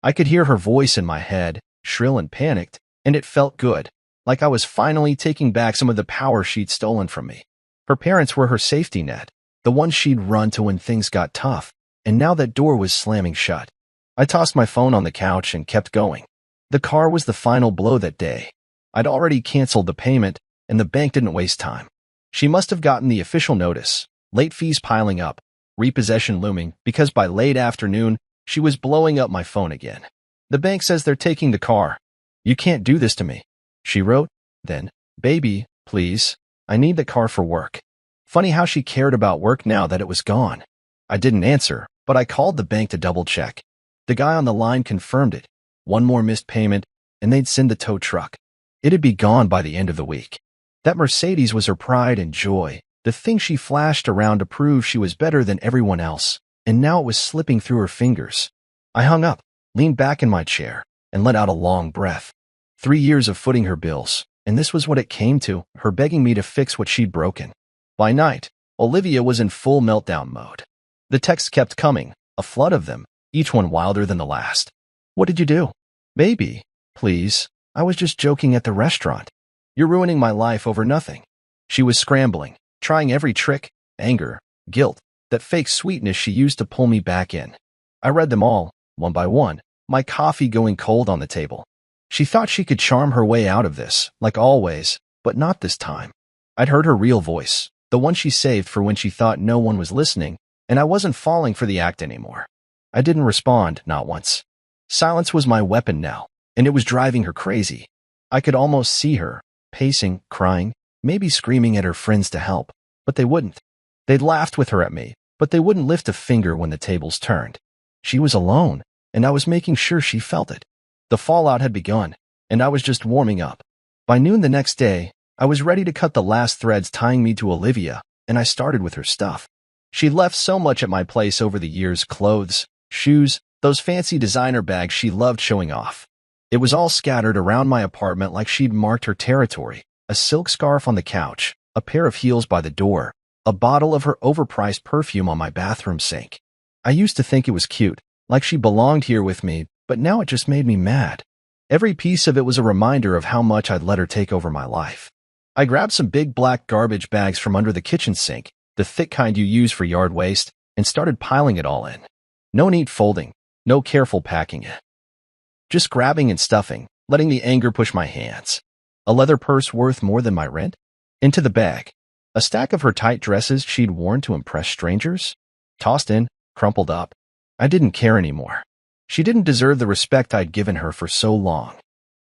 I could hear her voice in my head, shrill and panicked, and it felt good, like I was finally taking back some of the power she'd stolen from me. Her parents were her safety net, the one she'd run to when things got tough, and now that door was slamming shut. I tossed my phone on the couch and kept going. The car was the final blow that day. I'd already canceled the payment, and the bank didn't waste time. She must have gotten the official notice, late fees piling up, repossession looming, because by late afternoon, she was blowing up my phone again. "The bank says they're taking the car. You can't do this to me," she wrote. Then, "Baby, please, I need the car for work." Funny how she cared about work now that it was gone. I didn't answer, but I called the bank to double-check. The guy on the line confirmed it. One more missed payment, and they'd send the tow truck. It'd be gone by the end of the week. That Mercedes was her pride and joy, the thing she flashed around to prove she was better than everyone else, and now it was slipping through her fingers. I hung up, leaned back in my chair, and let out a long breath. 3 years of footing her bills, and this was what it came to, her begging me to fix what she'd broken. By night, Olivia was in full meltdown mode. The texts kept coming, a flood of them, each one wilder than the last. What did you do? Baby, please, I was just joking at the restaurant. You're ruining my life over nothing. She was scrambling, trying every trick, anger, guilt, that fake sweetness she used to pull me back in. I read them all, one by one, my coffee going cold on the table. She thought she could charm her way out of this, like always, but not this time. I'd heard her real voice, the one she saved for when she thought no one was listening, and I wasn't falling for the act anymore. I didn't respond, not once. Silence was my weapon now, and it was driving her crazy. I could almost see her, pacing, crying, maybe screaming at her friends to help, but they wouldn't. They'd laughed with her at me, but they wouldn't lift a finger when the tables turned. She was alone, and I was making sure she felt it. The fallout had begun, and I was just warming up. By noon the next day, I was ready to cut the last threads tying me to Olivia, and I started with her stuff. She'd left so much at my place over the years: clothes, shoes, those fancy designer bags she loved showing off. It was all scattered around my apartment like she'd marked her territory: a silk scarf on the couch, a pair of heels by the door, a bottle of her overpriced perfume on my bathroom sink. I used to think it was cute, like she belonged here with me, but now it just made me mad. Every piece of it was a reminder of how much I'd let her take over my life. I grabbed some big black garbage bags from under the kitchen sink, the thick kind you use for yard waste, and started piling it all in. No neat folding, no careful packing it. Just grabbing and stuffing, letting the anger push my hands. A leather purse worth more than my rent? Into the bag. A stack of her tight dresses she'd worn to impress strangers? Tossed in, crumpled up. I didn't care anymore. She didn't deserve the respect I'd given her for so long.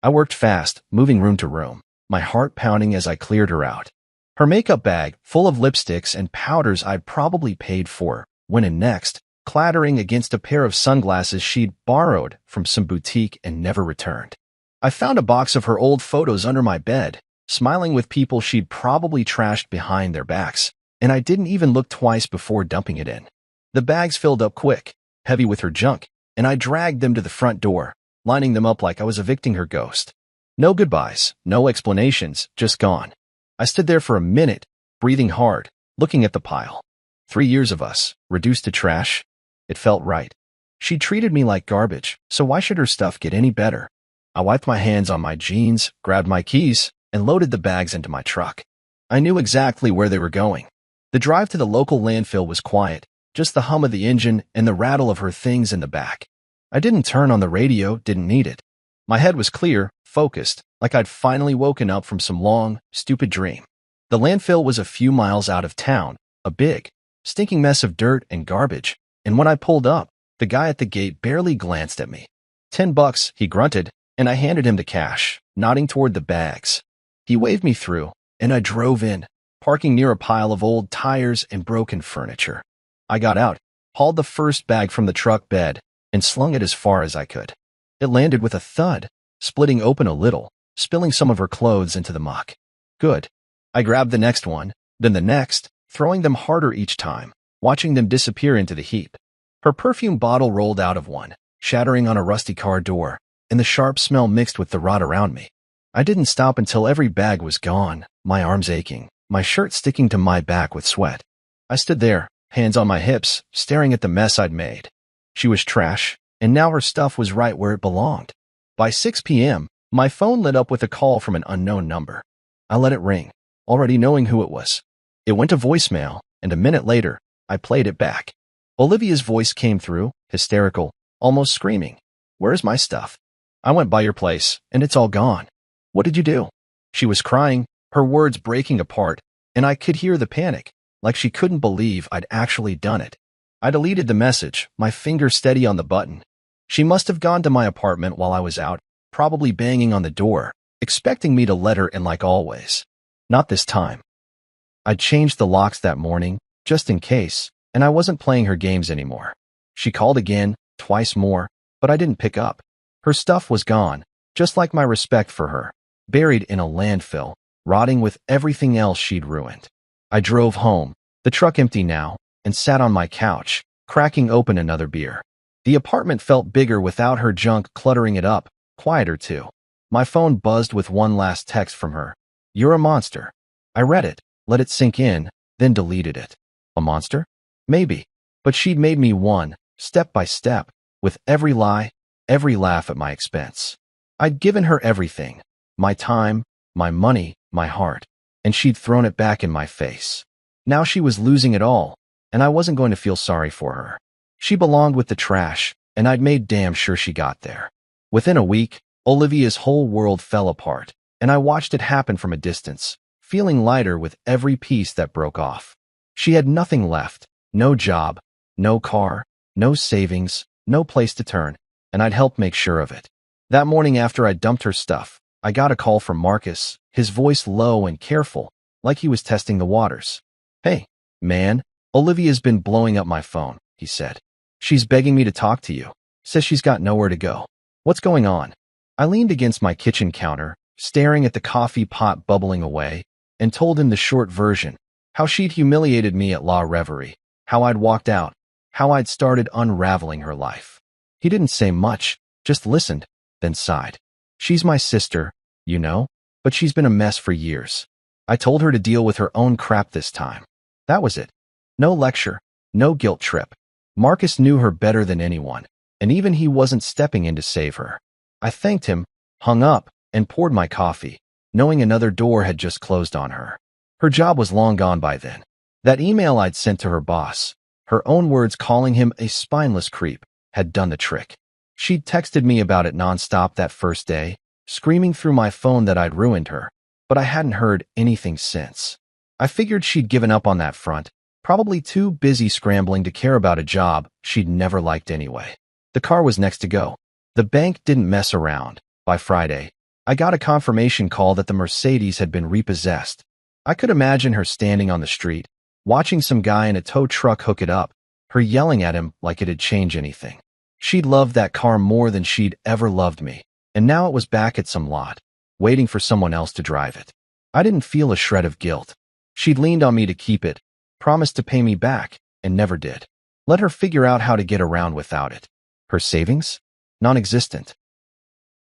I worked fast, moving room to room, my heart pounding as I cleared her out. Her makeup bag, full of lipsticks and powders I'd probably paid for, went in next, clattering against a pair of sunglasses she'd borrowed from some boutique and never returned. I found a box of her old photos under my bed, smiling with people she'd probably trashed behind their backs, and I didn't even look twice before dumping it in. The bags filled up quick, heavy with her junk, and I dragged them to the front door, lining them up like I was evicting her ghost. No goodbyes, no explanations, just gone. I stood there for a minute, breathing hard, looking at the pile. 3 years of us, reduced to trash. It felt right. She treated me like garbage, so why should her stuff get any better? I wiped my hands on my jeans, grabbed my keys, and loaded the bags into my truck. I knew exactly where they were going. The drive to the local landfill was quiet, just the hum of the engine and the rattle of her things in the back. I didn't turn on the radio, didn't need it. My head was clear, focused, like I'd finally woken up from some long, stupid dream. The landfill was a few miles out of town, a big, stinking mess of dirt and garbage, and when I pulled up, the guy at the gate barely glanced at me. $10, he grunted, and I handed him the cash, nodding toward the bags. He waved me through, and I drove in, parking near a pile of old tires and broken furniture. I got out, hauled the first bag from the truck bed, and slung it as far as I could. It landed with a thud, splitting open a little, spilling some of her clothes into the muck. Good. I grabbed the next one, then the next, throwing them harder each time, watching them disappear into the heap. Her perfume bottle rolled out of one, shattering on a rusty car door, and the sharp smell mixed with the rot around me. I didn't stop until every bag was gone, my arms aching, my shirt sticking to my back with sweat. I stood there, hands on my hips, staring at the mess I'd made. She was trash, and now her stuff was right where it belonged. By 6 p.m., my phone lit up with a call from an unknown number. I let it ring, already knowing who it was. It went to voicemail, and a minute later, I played it back. Olivia's voice came through, hysterical, almost screaming. "Where's my stuff? I went by your place, and it's all gone. What did you do?" She was crying, her words breaking apart, and I could hear the panic, like she couldn't believe I'd actually done it. I deleted the message, my finger steady on the button. She must have gone to my apartment while I was out, probably banging on the door, expecting me to let her in like always. Not this time. I'd changed the locks that morning, just in case, and I wasn't playing her games anymore. She called again, twice more, but I didn't pick up. Her stuff was gone, just like my respect for her, buried in a landfill, rotting with everything else she'd ruined. I drove home, the truck empty now, and sat on my couch, cracking open another beer. The apartment felt bigger without her junk cluttering it up, quieter too. My phone buzzed with one last text from her. "You're a monster." I read it, let it sink in, then deleted it. A monster? Maybe. But she'd made me one, step by step, with every lie, every laugh at my expense. I'd given her everything, my time, my money, my heart, and she'd thrown it back in my face. Now she was losing it all, and I wasn't going to feel sorry for her. She belonged with the trash, and I'd made damn sure she got there. Within a week, Olivia's whole world fell apart, and I watched it happen from a distance, feeling lighter with every piece that broke off. She had nothing left, no job, no car, no savings, no place to turn, and I'd helped make sure of it. That morning after I dumped her stuff, I got a call from Marcus, his voice low and careful, like he was testing the waters. "Hey, man, Olivia's been blowing up my phone," he said. "She's begging me to talk to you. Says she's got nowhere to go. What's going on?" I leaned against my kitchen counter, staring at the coffee pot bubbling away, and told him the short version, how she'd humiliated me at La Reverie, how I'd walked out, how I'd started unraveling her life. He didn't say much, just listened, then sighed. "She's my sister, you know, but she's been a mess for years. I told her to deal with her own crap this time." That was it. No lecture, no guilt trip. Marcus knew her better than anyone, and even he wasn't stepping in to save her. I thanked him, hung up, and poured my coffee, knowing another door had just closed on her. Her job was long gone by then. That email I'd sent to her boss, her own words calling him a spineless creep, had done the trick. She'd texted me about it nonstop that first day, screaming through my phone that I'd ruined her, but I hadn't heard anything since. I figured she'd given up on that front, probably too busy scrambling to care about a job she'd never liked anyway. The car was next to go. The bank didn't mess around. By Friday, I got a confirmation call that the Mercedes had been repossessed. I could imagine her standing on the street, watching some guy in a tow truck hook it up, her yelling at him like it'd change anything. She'd loved that car more than she'd ever loved me, and now it was back at some lot, waiting for someone else to drive it. I didn't feel a shred of guilt. She'd leaned on me to keep it, promised to pay me back, and never did. Let her figure out how to get around without it. Her savings? Non-existent.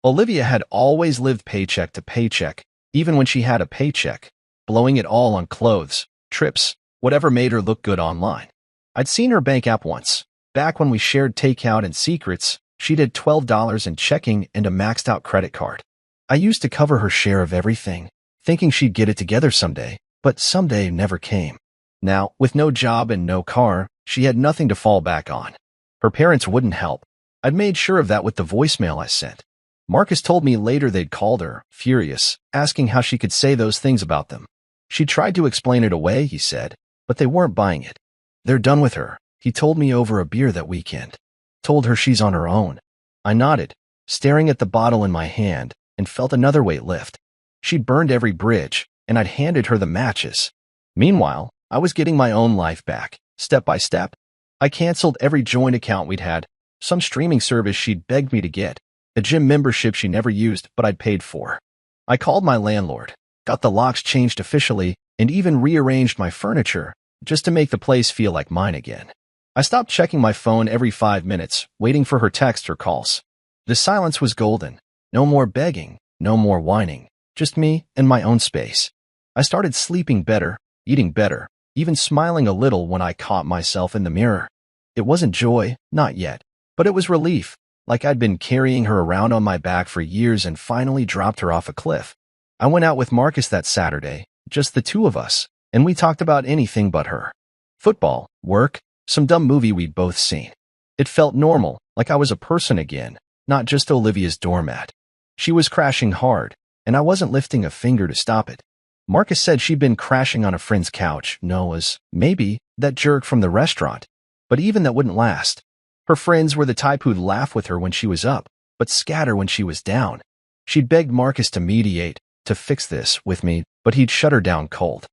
Olivia had always lived paycheck to paycheck, even when she had a paycheck, blowing it all on clothes, trips, whatever made her look good online. I'd seen her bank app once. Back when we shared takeout and secrets, she did $12 in checking and a maxed-out credit card. I used to cover her share of everything, thinking she'd get it together someday, but someday never came. Now, with no job and no car, she had nothing to fall back on. Her parents wouldn't help. I'd made sure of that with the voicemail I sent. Marcus told me later they'd called her, furious, asking how she could say those things about them. She tried to explain it away, he said, but they weren't buying it. They're done with her, he told me over a beer that weekend. Told her she's on her own. I nodded, staring at the bottle in my hand, and felt another weight lift. She'd burned every bridge, and I'd handed her the matches. Meanwhile, I was getting my own life back, step by step. I canceled every joint account we'd had, some streaming service she'd begged me to get, a gym membership she never used but I'd paid for. I called my landlord, got the locks changed officially, and even rearranged my furniture, just to make the place feel like mine again. I stopped checking my phone every 5 minutes, waiting for her texts or calls. The silence was golden. No more begging, no more whining, just me and my own space. I started sleeping better, eating better, even smiling a little when I caught myself in the mirror. It wasn't joy, not yet, but it was relief, like I'd been carrying her around on my back for years and finally dropped her off a cliff. I went out with Marcus that Saturday, just the two of us, and we talked about anything but her. Football, work, some dumb movie we'd both seen. It felt normal, like I was a person again, not just Olivia's doormat. She was crashing hard, and I wasn't lifting a finger to stop it. Marcus said she'd been crashing on a friend's couch, Noah's, maybe, that jerk from the restaurant. But even that wouldn't last. Her friends were the type who'd laugh with her when she was up, but scatter when she was down. She'd begged Marcus to mediate, to fix this with me, but he'd shut her down cold.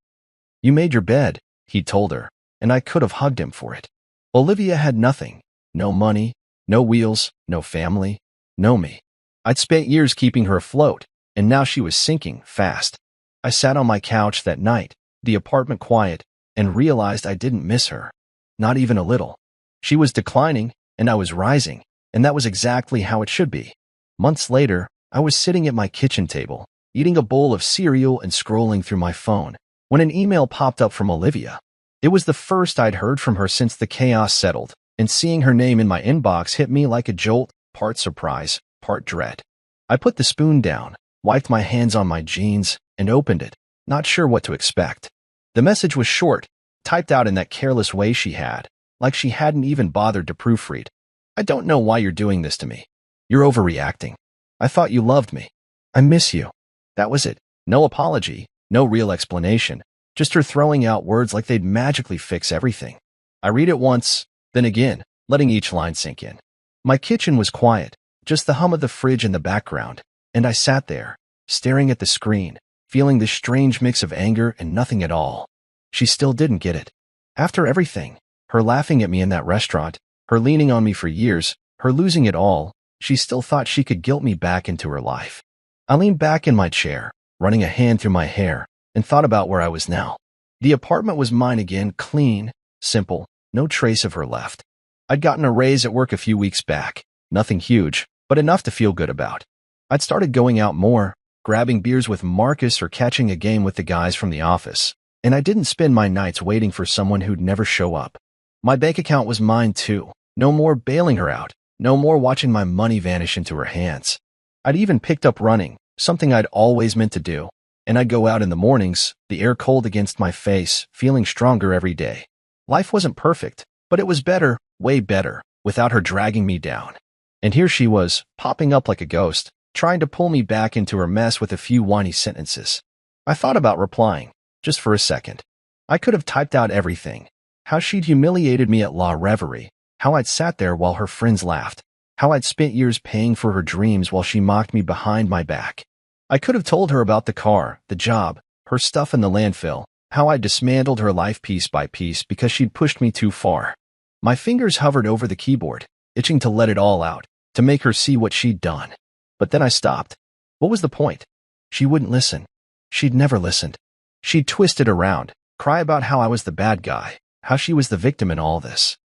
"You made your bed," he'd told her, and I could have hugged him for it. Olivia had nothing. No money, no wheels, no family, no me. I'd spent years keeping her afloat, and now she was sinking fast. I sat on my couch that night, the apartment quiet, and realized I didn't miss her. Not even a little. She was declining, and I was rising, and that was exactly how it should be. Months later, I was sitting at my kitchen table, eating a bowl of cereal and scrolling through my phone, when an email popped up from Olivia. It was the first I'd heard from her since the chaos settled, and seeing her name in my inbox hit me like a jolt, part surprise, part dread. I put the spoon down, wiped my hands on my jeans, and opened it, not sure what to expect. The message was short, typed out in that careless way she had, like she hadn't even bothered to proofread. I don't know why you're doing this to me. You're overreacting. I thought you loved me. I miss you. That was it. No apology, no real explanation, just her throwing out words like they'd magically fix everything. I read it once, then again, letting each line sink in. My kitchen was quiet, just the hum of the fridge in the background, and I sat there, staring at the screen, feeling this strange mix of anger and nothing at all. She still didn't get it. After everything, her laughing at me in that restaurant, her leaning on me for years, her losing it all, she still thought she could guilt me back into her life. I leaned back in my chair, running a hand through my hair, and thought about where I was now. The apartment was mine again, clean, simple, no trace of her left. I'd gotten a raise at work a few weeks back, nothing huge, but enough to feel good about. I'd started going out more, grabbing beers with Marcus or catching a game with the guys from the office, and I didn't spend my nights waiting for someone who'd never show up. My bank account was mine too. No more bailing her out, no more watching my money vanish into her hands. I'd even picked up running, something I'd always meant to do, and I'd go out in the mornings, the air cold against my face, feeling stronger every day. Life wasn't perfect, but it was better, way better, without her dragging me down. And here she was, popping up like a ghost, trying to pull me back into her mess with a few whiny sentences. I thought about replying, just for a second. I could have typed out everything. How she'd humiliated me at La Reverie, how I'd sat there while her friends laughed, how I'd spent years paying for her dreams while she mocked me behind my back. I could have told her about the car, the job, her stuff in the landfill, how I dismantled her life piece by piece because she'd pushed me too far. My fingers hovered over the keyboard, itching to let it all out, to make her see what she'd done. But then I stopped. What was the point? She wouldn't listen. She'd never listened. She'd twist it around, cry about how I was the bad guy, how she was the victim in all this.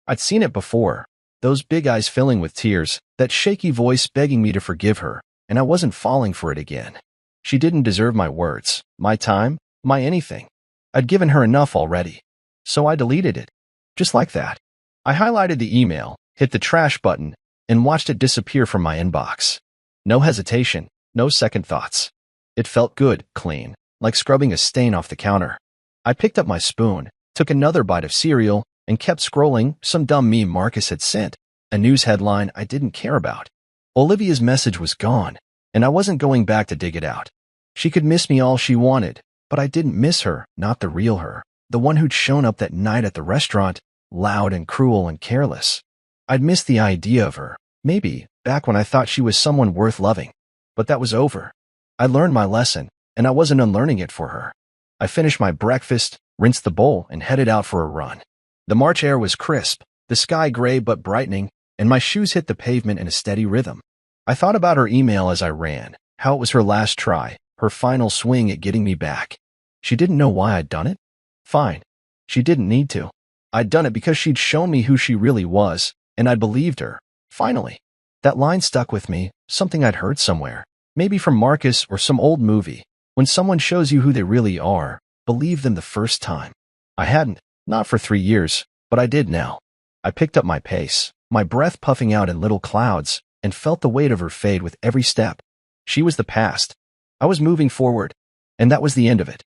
I'd seen it before, those big eyes filling with tears, that shaky voice begging me to forgive her, and I wasn't falling for it again. She didn't deserve my words, my time, my anything. I'd given her enough already. So I deleted it. Just like that. I highlighted the email, hit the trash button, and watched it disappear from my inbox. No hesitation, no second thoughts. It felt good, clean, like scrubbing a stain off the counter. I picked up my spoon, took another bite of cereal, and kept scrolling some dumb meme Marcus had sent, a news headline I didn't care about. Olivia's message was gone, and I wasn't going back to dig it out. She could miss me all she wanted, but I didn't miss her, not the real her, the one who'd shown up that night at the restaurant, loud and cruel and careless. I'd missed the idea of her, maybe, back when I thought she was someone worth loving. But that was over. I learned my lesson, and I wasn't unlearning it for her. I finished my breakfast, rinsed the bowl, and headed out for a run. The March air was crisp, the sky gray but brightening, and my shoes hit the pavement in a steady rhythm. I thought about her email as I ran, how it was her last try, her final swing at getting me back. She didn't know why I'd done it? Fine. She didn't need to. I'd done it because she'd shown me who she really was, and I believed her. Finally. That line stuck with me, something I'd heard somewhere, maybe from Marcus or some old movie. When someone shows you who they really are, believe them the first time. I hadn't, not for 3 years, but I did now. I picked up my pace, my breath puffing out in little clouds, and felt the weight of her fade with every step. She was the past. I was moving forward, and that was the end of it.